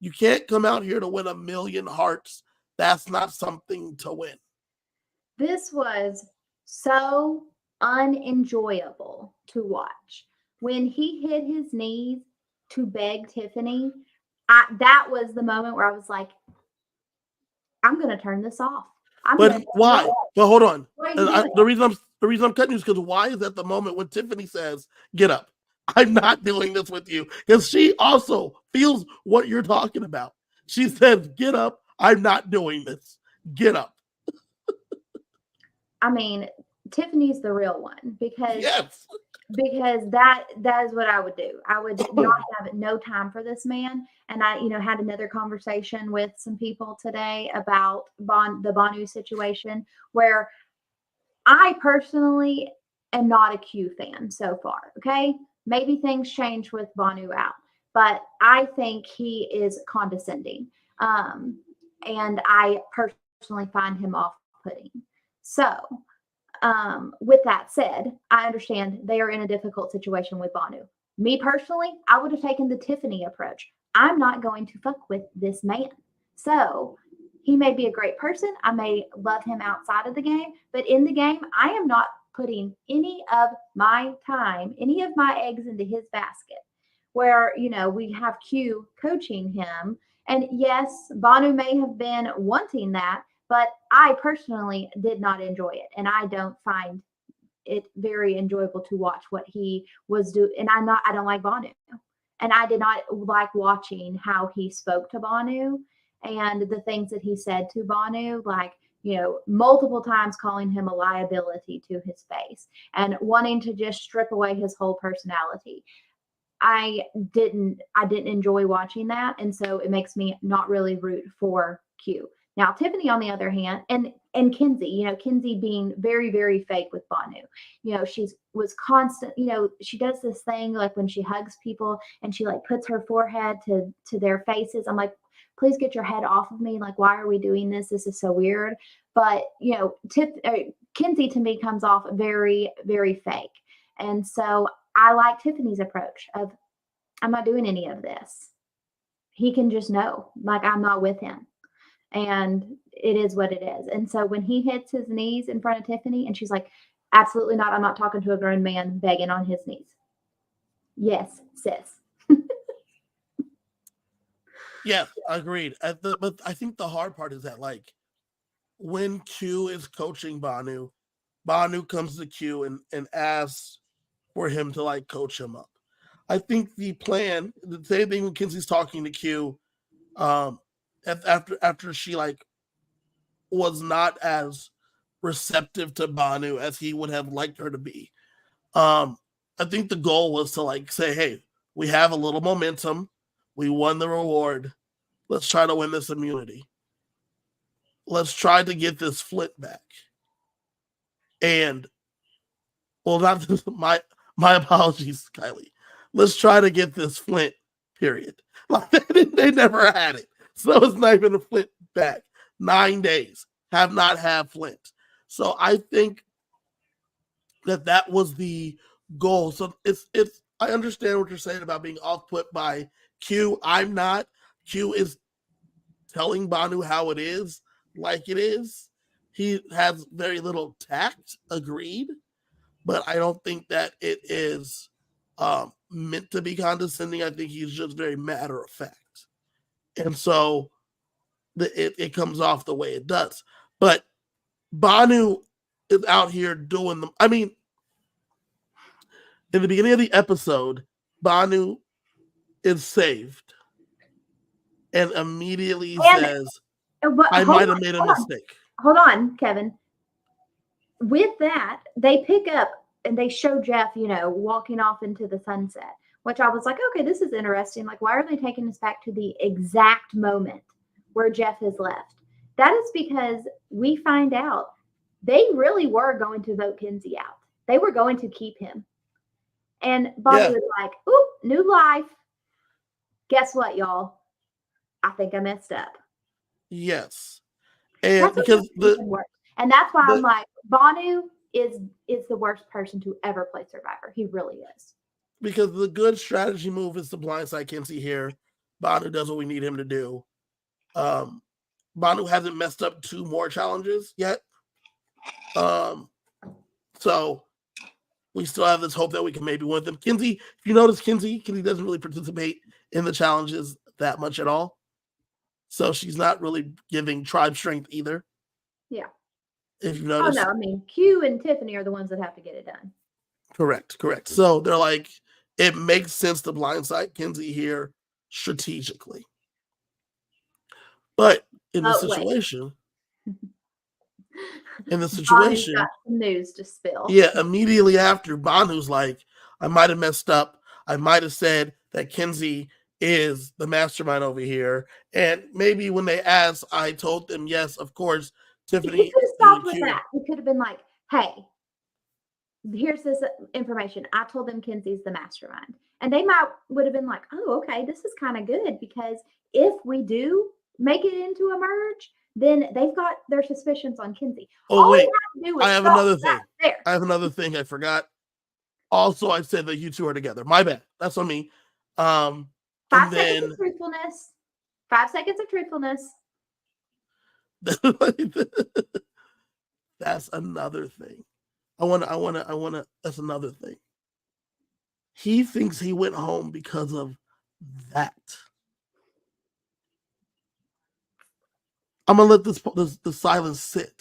You can't come out here to win 1,000,000 hearts. That's not something to win. This was so unenjoyable to watch. When he hit his knees to beg Tiffany, that was the moment where I was like, I'm going to turn this off. But why? But hold on. The reason I'm cutting you is because why is that the moment when Tiffany says, "Get up"? I'm not doing this with you because she also feels what you're talking about. She says, "Get up." I'm not doing this. Get up. I mean, Tiffany's the real one because Yes. that is what I would do. I would not have no time for this man. And I, had another conversation with some people today about the Banu situation where I personally am not a Q fan so far. Okay. Maybe things change with Banu out, but I think he is condescending. And I personally find him off putting. So, with that said, I understand they are in a difficult situation with Banu. Me personally, I would have taken the Tiffany approach. I'm not going to fuck with this man. So he may be a great person. I may love him outside of the game, but in the game, I am not putting any of my time, any of my eggs into his basket. Where, we have Q coaching him. And yes, Banu may have been wanting that, but I personally did not enjoy it. And I don't find it very enjoyable to watch what he was doing. And I don't like Banu. And I did not like watching how he spoke to Banu and the things that he said to Banu, like, multiple times calling him a liability to his face and wanting to just strip away his whole personality. I didn't enjoy watching that. And so it makes me not really root for Q. Now, Tiffany, on the other hand, and Kenzie, Kenzie being very, very fake with Banu. She was constant, she does this thing like when she hugs people and she like puts her forehead to their faces. I'm like, please get your head off of me. Like, why are we doing this? This is so weird. But, Kenzie to me comes off very, very fake. And so I like Tiffany's approach of, I'm not doing any of this. He can just know, like, I'm not with him. And it is what it is. And so when he hits his knees in front of Tiffany and she's like, absolutely not. I'm not talking to a grown man begging on his knees. Yes, sis. Yes, agreed. But I think the hard part is that, like, when Q is coaching Banu, Banu comes to Q and asks for him to, like, coach him up. I think the plan, the same thing when Kenzie's talking to Q, after she, like, was not as receptive to Banu as he would have liked her to be. I think the goal was to like say, hey, we have a little momentum. We won the reward. Let's try to win this immunity. Let's try to get this Flint back. And well, not my apologies, Kylie. Let's try to get this Flint. Period. Like they never had it, so it's not even a Flint back. 9 days have not had Flint. So I think that was the goal. So it's I understand what you're saying about being off put by Q. I'm not. Q is telling Banu how it is, like it is. He has very little tact, agreed, but I don't think that it is meant to be condescending. I think he's just very matter of fact. And so it comes off the way it does. But Banu is out here doing them. I mean, in the beginning of the episode, Banu is saved and immediately says, I might have made a mistake. Hold on, Kevin. With that, they pick up and they show Jeff, walking off into the sunset, which I was like, okay, this is interesting. Like, why are they taking us back to the exact moment where Jeff has left? That is because we find out they really were going to vote Kinsey out. They were going to keep him. And Bobby was like, oop, new life. Guess what, y'all? I think I messed up. Yes. And that's because and that's why I'm like, Banu is the worst person to ever play Survivor. He really is. Because the good strategy move is to blindside Kinsey here. Banu does what we need him to do. Banu hasn't messed up 2 more challenges yet. So we still have this hope that we can maybe win them. Kinsey, if you notice, Kinsey doesn't really participate in the challenges that much at all. So she's not really giving tribe strength either. Yeah. If you notice. Oh, no. I mean, Q and Tiffany are the ones that have to get it done. Correct. So they're like, it makes sense to blindside Kinsey here strategically. But in the situation, Banu's got some news to spill. Yeah, immediately after, Banu's like, I might have messed up. I might have said that Kinsey is the mastermind over here. And maybe when they asked, I told them, yes, of course, Tiffany. He could have stopped with that. He could have been like, hey, here's this information. I told them Kinsey's the mastermind. And they would have been like, oh, okay, this is kind of good, because if we do make it into a merge, then they've got their suspicions on Kinsey. Oh, wait. I have another thing. I have another thing I forgot. Also, I said that you two are together. My bad. That's on me. 5 seconds of truthfulness. 5 seconds of truthfulness. That's another thing. That's another thing. He thinks he went home because of that. I'm gonna let the silence sit.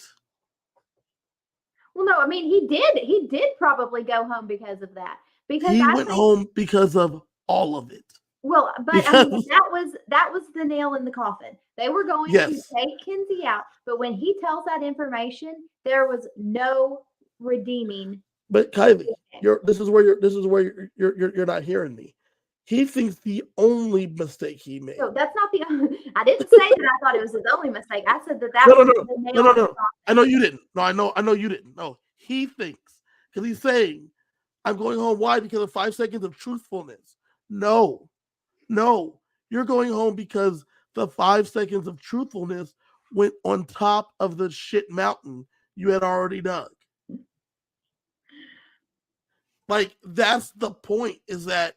Well, no, I mean he did probably go home because of that. Because he went home because of all of it. Well, but I mean, that was the nail in the coffin. They were going to take Kinsey out, but when he tells that information, there was no redeeming. But Kylie, this is where you're not hearing me. He thinks the only mistake he made. No, that's not the only. I didn't say that I thought it was his only mistake. I said that was the nail. No. I know you didn't. No, I know you didn't. No, he thinks, because he's saying, I'm going home. Why? Because of 5 seconds of truthfulness. No, you're going home because the 5 seconds of truthfulness went on top of the shit mountain you had already dug. Like, that's the point, is that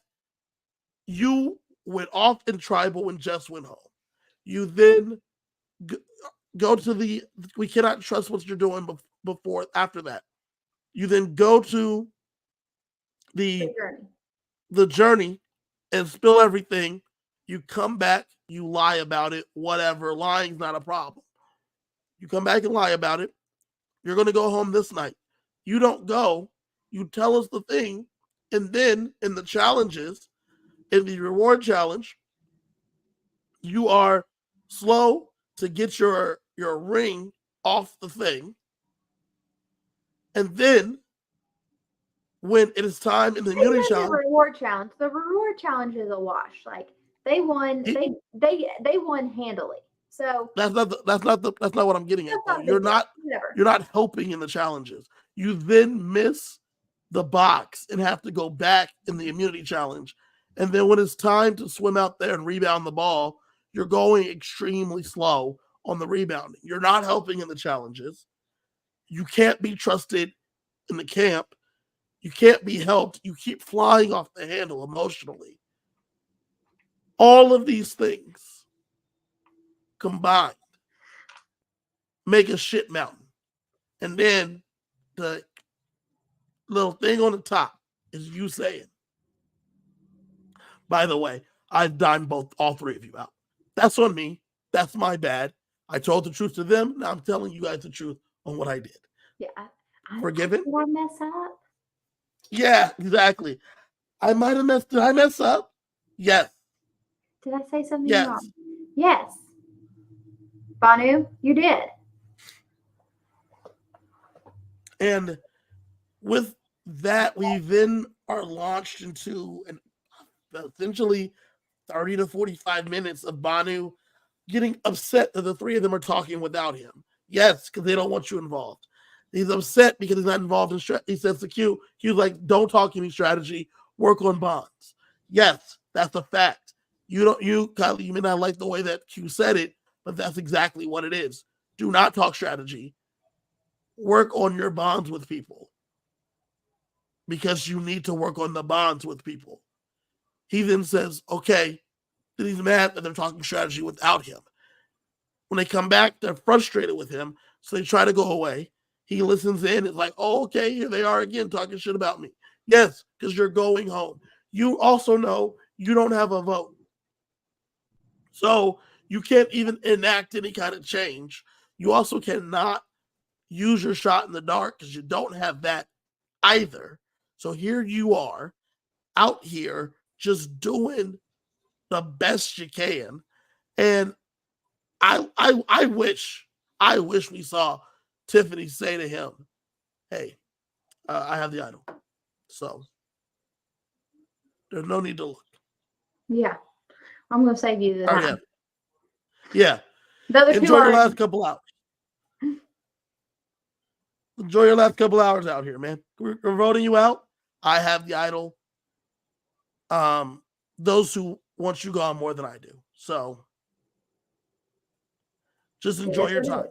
you went off in tribal when Jess went home. You then go to we cannot trust what you're doing after that. You then go to the journey and spill everything. You come back, you lie about it, whatever. Lying's not a problem. You come back and lie about it. You're going to go home this night. You don't go. You tell us the thing. And then in the challenges, in the reward challenge, you are slow to get your ring off the thing. And then when it is time in the immunity The challenge, reward challenge. The reward challenge is a wash. Like they won. he, They won handily. So that's not what I'm getting at that's though. not a big deal. Whatever. You're not helping in the challenges. You then miss the box and have to go back in the immunity challenge. And then when it's time to swim out there and rebound the ball, you're going extremely slow on the rebounding. You're not helping in the challenges. You can't be trusted in the camp. You can't be helped. You keep flying off the handle emotionally. All of these things combined make a shit mountain. And then the little thing on the top is you saying, by the way, I've dined all three of you out. That's on me. That's my bad. I told the truth to them. Now I'm telling you guys the truth on what I did. Yeah. Forgiven? Did I mess up? Yeah, exactly. I might have messed. Did I mess up? Yes. Did I say something Yes. wrong? Yes. Banu, you did. And with that, we then are launched into an essentially 30 to 45 minutes of Banu getting upset that the three of them are talking without him. Yes, because they don't want you involved. He's upset because he's not involved in strategy. He says to Q, Q's like, don't talk any strategy, work on bonds. Yes, that's a fact. Kylie, you may not like the way that Q said it, but that's exactly what it is. Do not talk strategy. Work on your bonds with people because you need to work on the bonds with people. He then says, okay, then he's mad that they're talking strategy without him. When they come back, they're frustrated with him, so they try to go away. He listens in. It's like, oh, okay, here they are again talking shit about me. Yes, because you're going home. You also know you don't have a vote. So you can't even enact any kind of change. You also cannot use your shot in the dark because you don't have that either. So here you are out here just doing the best you can. And I wish we saw Tiffany say to him, hey, I have the idol. So there's no need to look. Yeah. I'm going to save you the time. Yeah. The other Enjoy your last couple hours. Enjoy your last couple hours out here, man. We're voting you out. I have the idol. Those who want you gone more than I do. So just enjoy your time.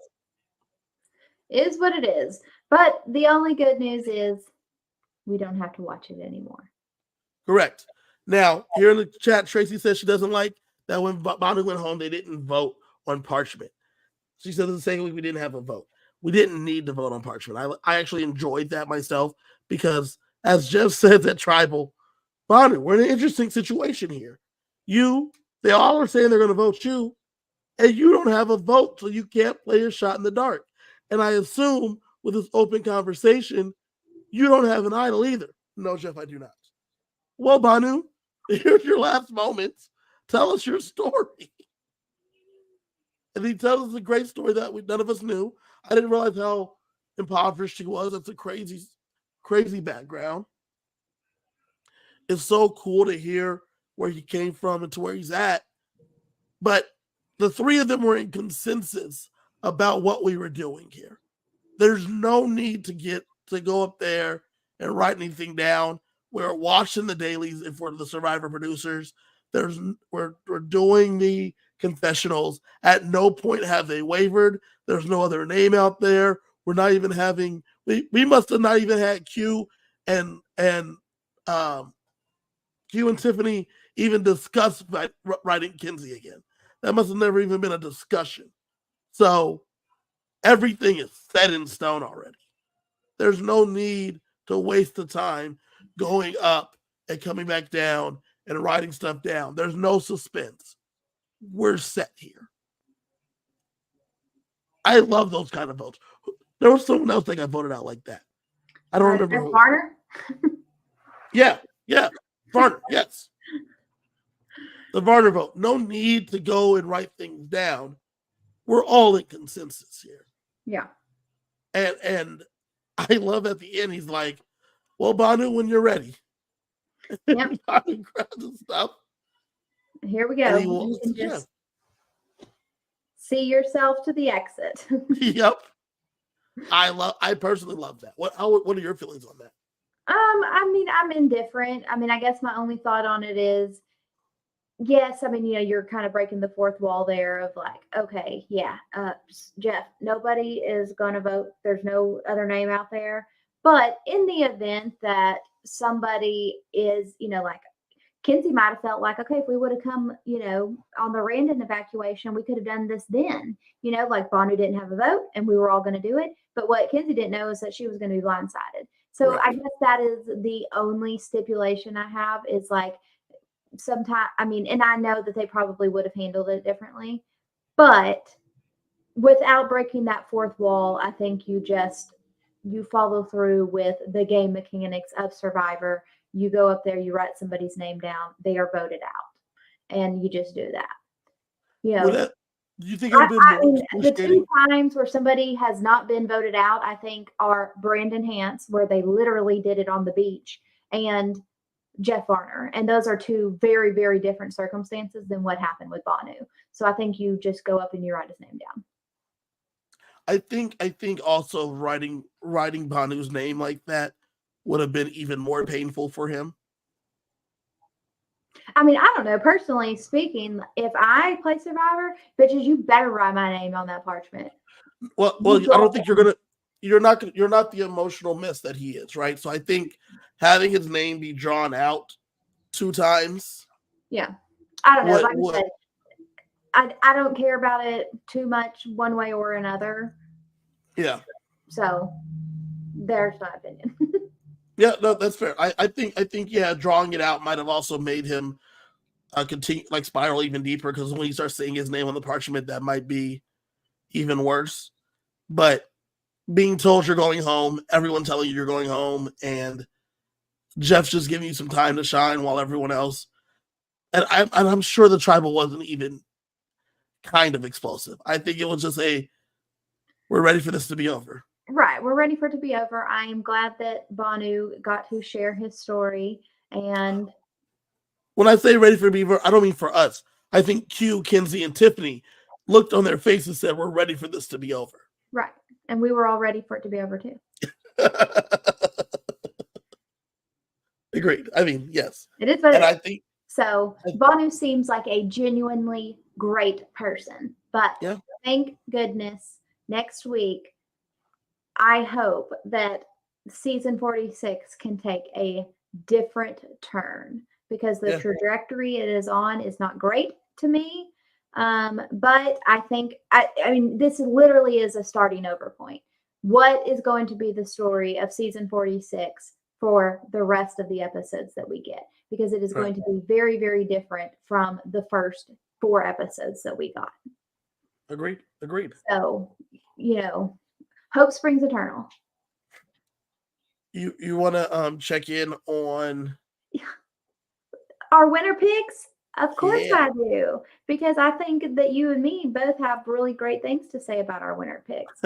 It is what it is. But the only good news is we don't have to watch it anymore. Correct. Now, here in the chat, Tracy says she doesn't like that when Banu went home, they didn't vote on parchment. She said the same week we didn't have a vote. We didn't need to vote on parchment. I actually enjoyed that myself because, as Jeff said at Tribal, Banu, we're in an interesting situation here. They all are saying they're going to vote you, and you don't have a vote, so you can't play a shot in the dark. And I assume with this open conversation, you don't have an idol either. No, Jeff, I do not. Well, Banu, here's your last moments. Tell us your story. And he tells us a great story that none of us knew. I didn't realize how impoverished he was. That's a crazy, crazy background. It's so cool to hear where he came from and to where he's at. But the three of them were in consensus about what we were doing here. There's no need to go up there and write anything down. We're watching the dailies and for the Survivor producers. We're doing the confessionals. At no point have they wavered. There's no other name out there. We're not even having. We must have not even had Q and Tiffany even discuss writing Kinsey again. That must have never even been a discussion. So everything is set in stone already. There's no need to waste the time going up and coming back down and writing stuff down. There's no suspense. We're set here. I love those kind of votes. There was someone else that got voted out like that. I don't remember who. Varner? Yeah. Varner, yes. The Varner vote. No need to go and write things down. We're all in consensus here. Yeah. And I love at the end, he's like, Well, Banu, when you're ready, Yep. Banu grabs his stuff Here we and go. he You walks can to Jeff. just see yourself to the exit. Yep. I personally love that. What are your feelings on that? I mean, I'm indifferent. I mean, I guess my only thought on it is, yes, I mean, you're kind of breaking the fourth wall there of like, okay, yeah, Jeff, nobody is going to vote. There's no other name out there. But in the event that somebody is, like Kenzie might have felt like, okay, if we would have come, on the random evacuation, we could have done this then. Like Banu didn't have a vote and we were all going to do it. But what Kenzie didn't know is that she was going to be blindsided. So Right. I guess that is the only stipulation I have is like sometimes, I mean, and I know that they probably would have handled it differently, but without breaking that fourth wall, I think you follow through with the game mechanics of Survivor. You go up there, you write somebody's name down, they are voted out, and you just do that. Do you think it would have been more mean, the excruciating? 2 times where somebody has not been voted out, I think, are Brandon Hance, where they literally did it on the beach, and Jeff Varner. And those are 2 very, very different circumstances than what happened with Banu. So I think you just go up and you write his name down. I think also writing Banu's name like that would have been even more painful for him. I mean, I don't know. Personally speaking, if I play Survivor, bitches, you better write my name on that parchment. Well, I don't think you're not the emotional mess that he is, right? So I think having his name be drawn out 2 times. Yeah. I don't know. Like I said, I don't care about it too much one way or another. Yeah. So there's my opinion. Yeah, no, that's fair. I think yeah, drawing it out might have also made him continue like spiral even deeper because when he starts saying his name on the parchment, that might be even worse. But being told you're going home, everyone telling you you're going home, and Jeff's just giving you some time to shine while everyone else, and I'm sure the tribal wasn't even kind of explosive. I think it was just we're ready for this to be over. Right. We're ready for it to be over. I am glad that Banu got to share his story. And when I say ready for it to be over, I don't mean for us. I think Q, Kenzie, and Tiffany looked on their faces and said, we're ready for this to be over. Right. And we were all ready for it to be over too. Agreed. I mean, yes. It is what and it is. I think so. Banu seems like a genuinely great person. But yeah. Thank goodness next week, I hope that season 46 can take a different turn because the trajectory it is on is not great to me. But I think, I mean, this literally is a starting over point. What is going to be the story of season 46 for the rest of the episodes that we get? Because it is going to be very, very different from the first 4 episodes that we got. Agreed. So, hope springs eternal. You want to check in on our winner picks? Of course I do, because I think that you and me both have really great things to say about our winner picks.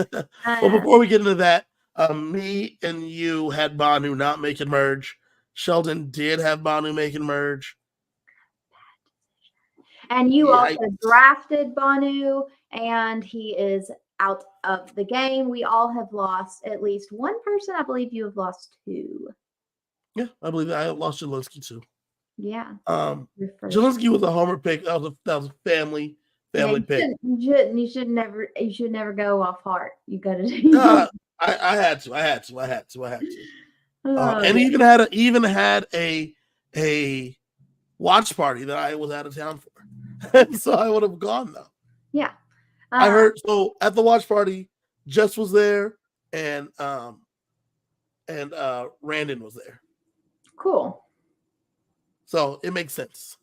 Well, before we get into that, me and you had Banu not making merge. Sheldon did have Banu making merge. And you also drafted Banu, and he is out of the game. We all have lost at least one person. I believe you have lost 2. Yeah, I believe that. I lost Jelinski too. Yeah. Jelinski was a homer pick. That was a family pick. You should never go off heart. You got to do. I had to. And he even had a watch party that I was out of town for, so I would have gone though. Yeah, I heard. So at the watch party, Jess was there, and Randon was there. Cool. So it makes sense.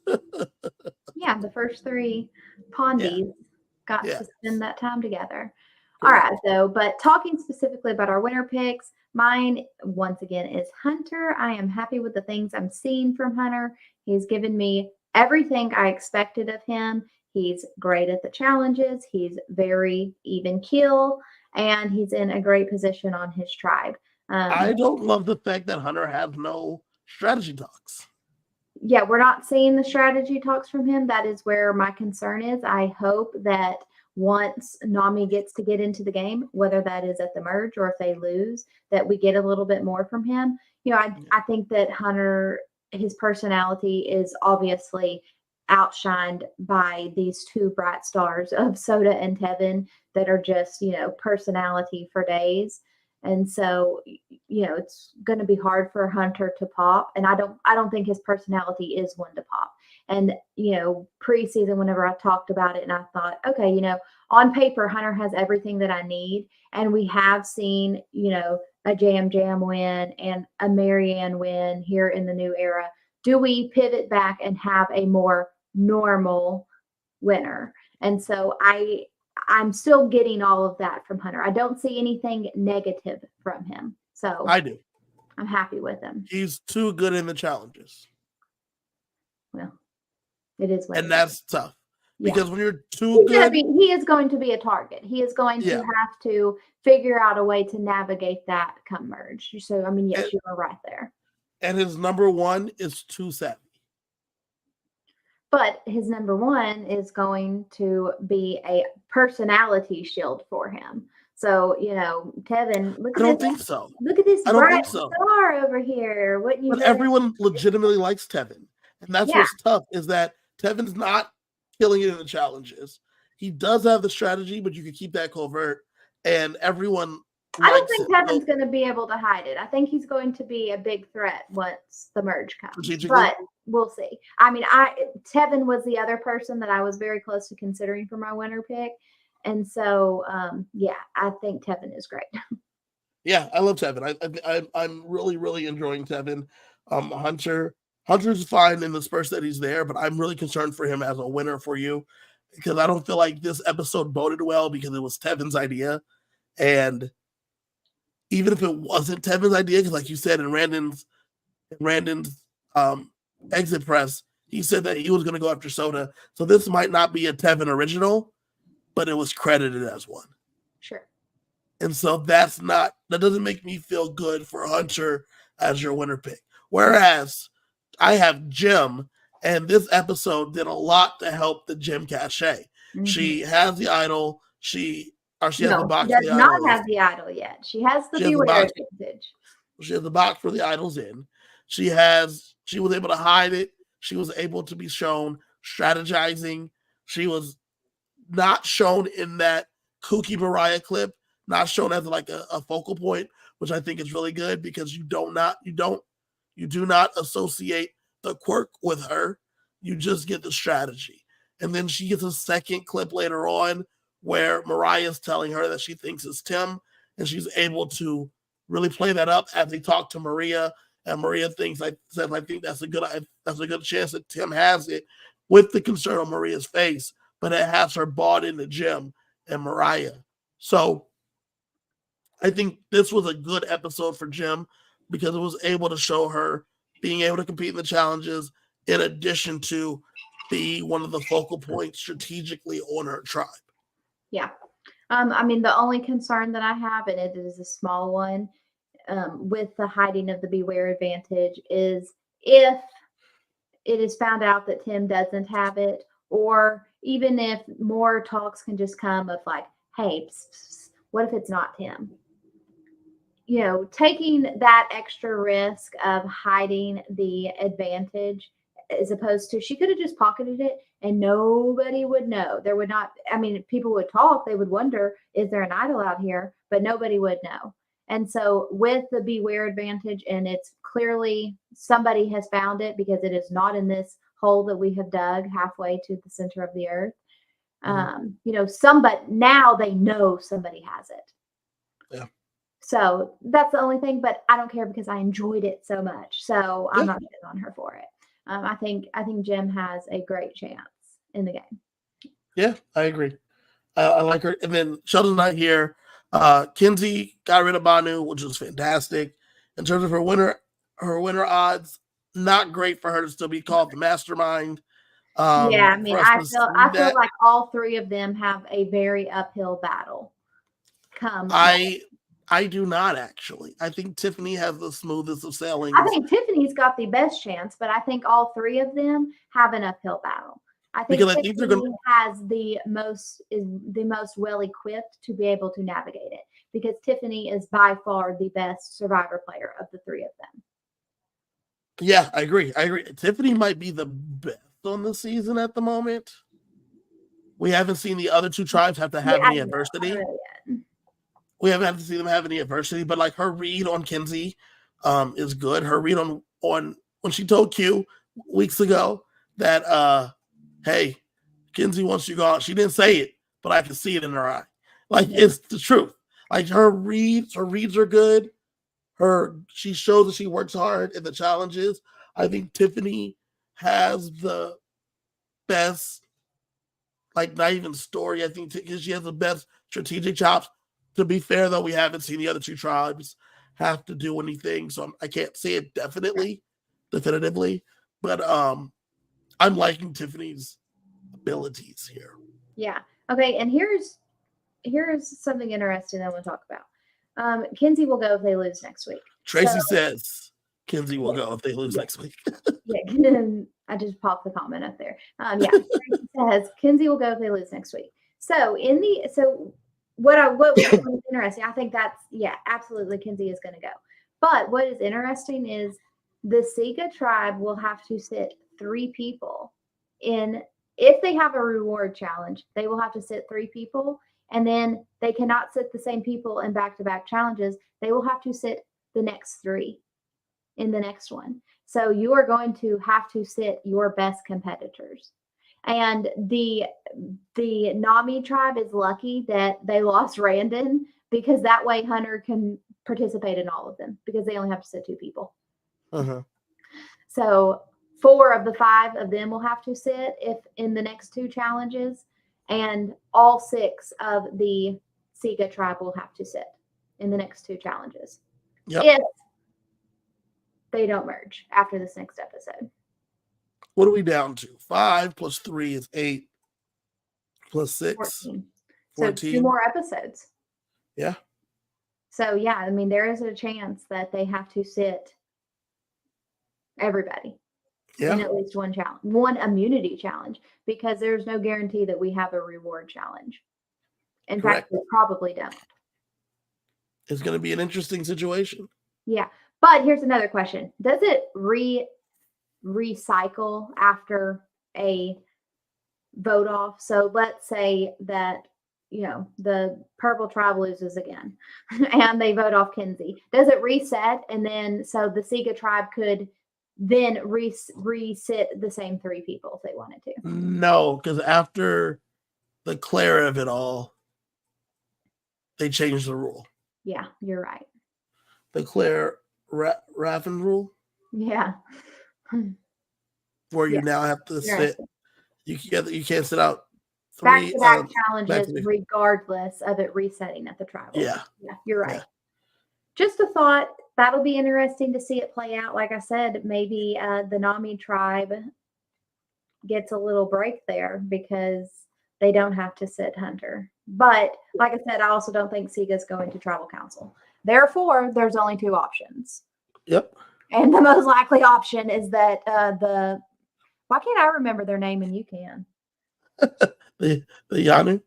Yeah, the first 3 Pondies got to spend that time together. All right, though, but talking specifically about our winner picks, mine, once again, is Hunter. I am happy with the things I'm seeing from Hunter. He's given me everything I expected of him. He's great at the challenges. He's very even keel, and he's in a great position on his tribe. I don't love the fact that Hunter has no strategy talks. Yeah, we're not seeing the strategy talks from him. That is where my concern is. I hope that once Nami gets to get into the game, whether that is at the merge or if they lose, that we get a little bit more from him. I think that Hunter, his personality is obviously outshined by these two bright stars of Soda and Tevin that are just, personality for days. And so, it's going to be hard for Hunter to pop. And I don't think his personality is one to pop. And, preseason, whenever I talked about it and I thought, okay, on paper, Hunter has everything that I need. And we have seen, a Jam Jam win and a Marianne win here in the new era. Do we pivot back and have a more normal winner? And so I'm still getting all of that from Hunter. I don't see anything negative from him. So I do. I'm happy with him. He's too good in the challenges. Well, it is what and that's tough. Yeah. Because when you're too good, he is going to be a target. He is going to have to figure out a way to navigate that come merge. So, yes, you are right there. And his number one is too savvy. But his number one is going to be a personality shield for him. So, Tevin, I don't think so. Look at this bright star over here. But everyone legitimately likes Tevin. And that's what's tough, is that Tevin's not killing it in the challenges. He does have the strategy, but you can keep that covert. And everyone I don't think Tevin's going to be able to hide it. I think he's going to be a big threat once the merge comes. But we'll see. Tevin was the other person that I was very close to considering for my winner pick. And so, I think Tevin is great. Yeah, I love Tevin. I'm really, really enjoying Tevin. Hunter's fine in the spurts that he's there, but I'm really concerned for him as a winner for you, because I don't feel like this episode boded well because it was Tevin's idea. And even if it wasn't Tevin's idea, because like you said in Randon's exit press, he said that he was going to go after Soda. So this might not be a Tevin original, but it was credited as one. Sure. And so that doesn't make me feel good for Hunter as your winner pick. Whereas I have Jim, and this episode did a lot to help the Jim cachet. Mm-hmm. She has the idol. She has the box. She does not have the idol yet. She has the beware advantage. She has the box for the idols in. She was able to hide it. She was able to be shown strategizing. She was not shown in that kooky Mariah clip, not shown as like a focal point, which I think is really good, because you do not associate the quirk with her. You just get the strategy. And then she gets a second clip later on where Mariah's telling her that she thinks it's Tim, and she's able to really play that up as they talk to Maria. And Maria thinks, I think that's a good chance that Tim has it, with the concern on Maria's face, but it has her bought into Jim and Mariah. So I think this was a good episode for Jim, because it was able to show her being able to compete in the challenges, in addition to be one of the focal points strategically on her tribe. Yeah. The only concern that I have, and it is a small one, with the hiding of the beware advantage, is if it is found out that Tim doesn't have it, or even if more talks can just come of like, hey, what if it's not Tim? Taking that extra risk of hiding the advantage, as opposed to, she could have just pocketed it and nobody would know. There would not, people would talk, they would wonder, is there an idol out here? But nobody would know. And so with the beware advantage, and it's clearly somebody has found it, because it is not in this hole that we have dug halfway to the center of the earth. Somebody, now they know somebody has it. Yeah. So that's the only thing, but I don't care, because I enjoyed it so much. So I'm not getting on her for it. I think Jim has a great chance in the game. Yeah, I agree. I like her. And then Sheldon's not here. Kinsey got rid of Banu, which was fantastic. In terms of her winner odds, not great for her to still be called the mastermind. I feel like all three of them have a very uphill battle. I do not actually. I think Tiffany has the smoothest of sailings. I think Tiffany's got the best chance, but I think all three of them have an uphill battle. I think Because I think they're Tiffany gonna has is the most well equipped to be able to navigate it because Tiffany is by far the best survivor player of the three of them. Yeah, I agree. Tiffany might be the best on the season at the moment. We haven't seen the other two tribes have to have any adversity. We haven't had to see them have any adversity, but like her read on Kenzie is good. Her read on when she told Q weeks ago that hey, Kenzie wants you gone. She didn't say it, but I can see it in her eye. Like it's the truth. Like her reads are good. She shows that she works hard in the challenges. I think Tiffany has the best, like not even story. I think she has the best strategic chops. To be fair, though, we haven't seen the other two tribes have to do anything, so I can't say it definitively, but I'm liking Tiffany's abilities here. Yeah. Okay. And here's something interesting I want to talk about. Kenzie will go if they lose next week. Tracy says Kenzie will go if they lose next week. Yeah. I just popped the comment up there. Yeah. Tracy says Kenzie will go if they lose next week. So what was interesting, I think that's absolutely Kenzie is going to go. But what is interesting is the Siga tribe will have to sit 3 people in. If they have a reward challenge, they will have to sit 3 people, and then they cannot sit the same people in back-to-back challenges. They will have to sit the next 3 in the next one. So you are going to have to sit your best competitors. And the Nami tribe is lucky that they lost Randon, because that way Hunter can participate in all of them because they only have to sit 2 people. Uh-huh. So 4 of the 5 of them will have to sit if in the next 2 challenges, and all 6 of the Siga tribe will have to sit in the next 2 challenges. Yep. If they don't merge after this next episode. What are we down to? 5 plus 3 is 8 plus 6. 14. 14. So 2 more episodes. Yeah. So yeah, I mean, there is a chance that they have to sit everybody in at least one challenge, one immunity challenge, because there's no guarantee that we have a reward challenge. In fact, we probably don't. It's going to be an interesting situation. Yeah. But here's another question. Does it recycle after a vote off? So let's say that, the purple tribe loses again and they vote off Kenzie. Does it reset? And then, so the Siga tribe could then resit the same 3 people if they wanted to? No, because after the Claire of it all, they changed the rule. Yeah, you're right. The Claire Raffin rule? Yeah. Where you now have to sit. You can't sit out 3 back-to-back challenges regardless of it resetting at the tribal. Yeah, you're right. Yeah. Just a thought. That'll be interesting to see it play out. Like I said, maybe the Nami tribe gets a little break there because they don't have to sit Hunter. But like I said, I also don't think Siga's going to tribal council. Therefore, there's only 2 options. Yep. And the most likely option is that why can't I remember their name and you can? the Yanu?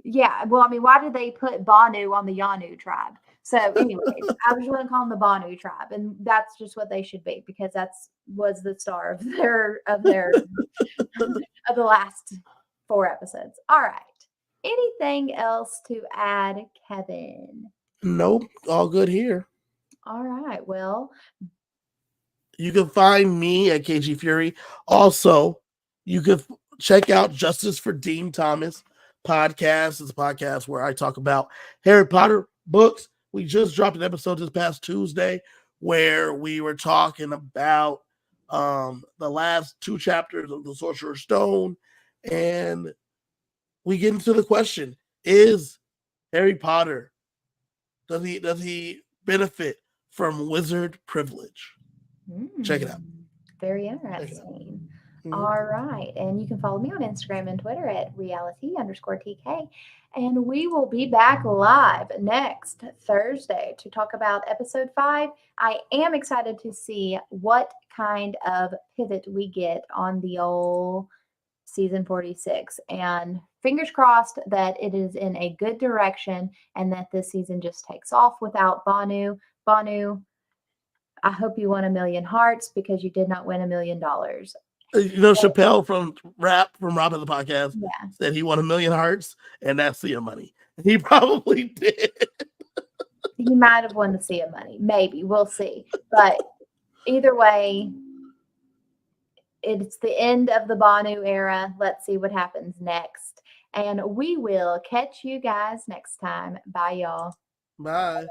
Yeah. Well, I mean, why did they put Banu on the Yanu tribe? So anyways, I was going to call them the Banu tribe, and that's just what they should be, because was the star of their of the last 4 episodes. All right. Anything else to add, Kevin? Nope. All good here. All right. Well, you can find me at KG Fury. Also, you can check out Justice for Dean Thomas podcast. It's a podcast where I talk about Harry Potter books. We just dropped an episode this past Tuesday where we were talking about the last 2 chapters of the Sorcerer's Stone, and we get into the question: is Harry Potter, does he benefit from wizard privilege? Check it out. Very interesting. All right. And you can follow me on Instagram and Twitter at reality_TK. And we will be back live next Thursday to talk about episode 5. I am excited to see what kind of pivot we get on the old season 46. And fingers crossed that it is in a good direction and that this season just takes off without Banu. Banu, I hope you won 1,000,000 hearts because you did not win $1 million. Chappelle from Rob of the podcast Yeah. said he won 1,000,000 hearts, and that's Sia money. He probably did. He might have won the Sia money. Maybe. We'll see. But either way, it's the end of the Banu era. Let's see what happens next. And we will catch you guys next time. Bye, y'all. Bye.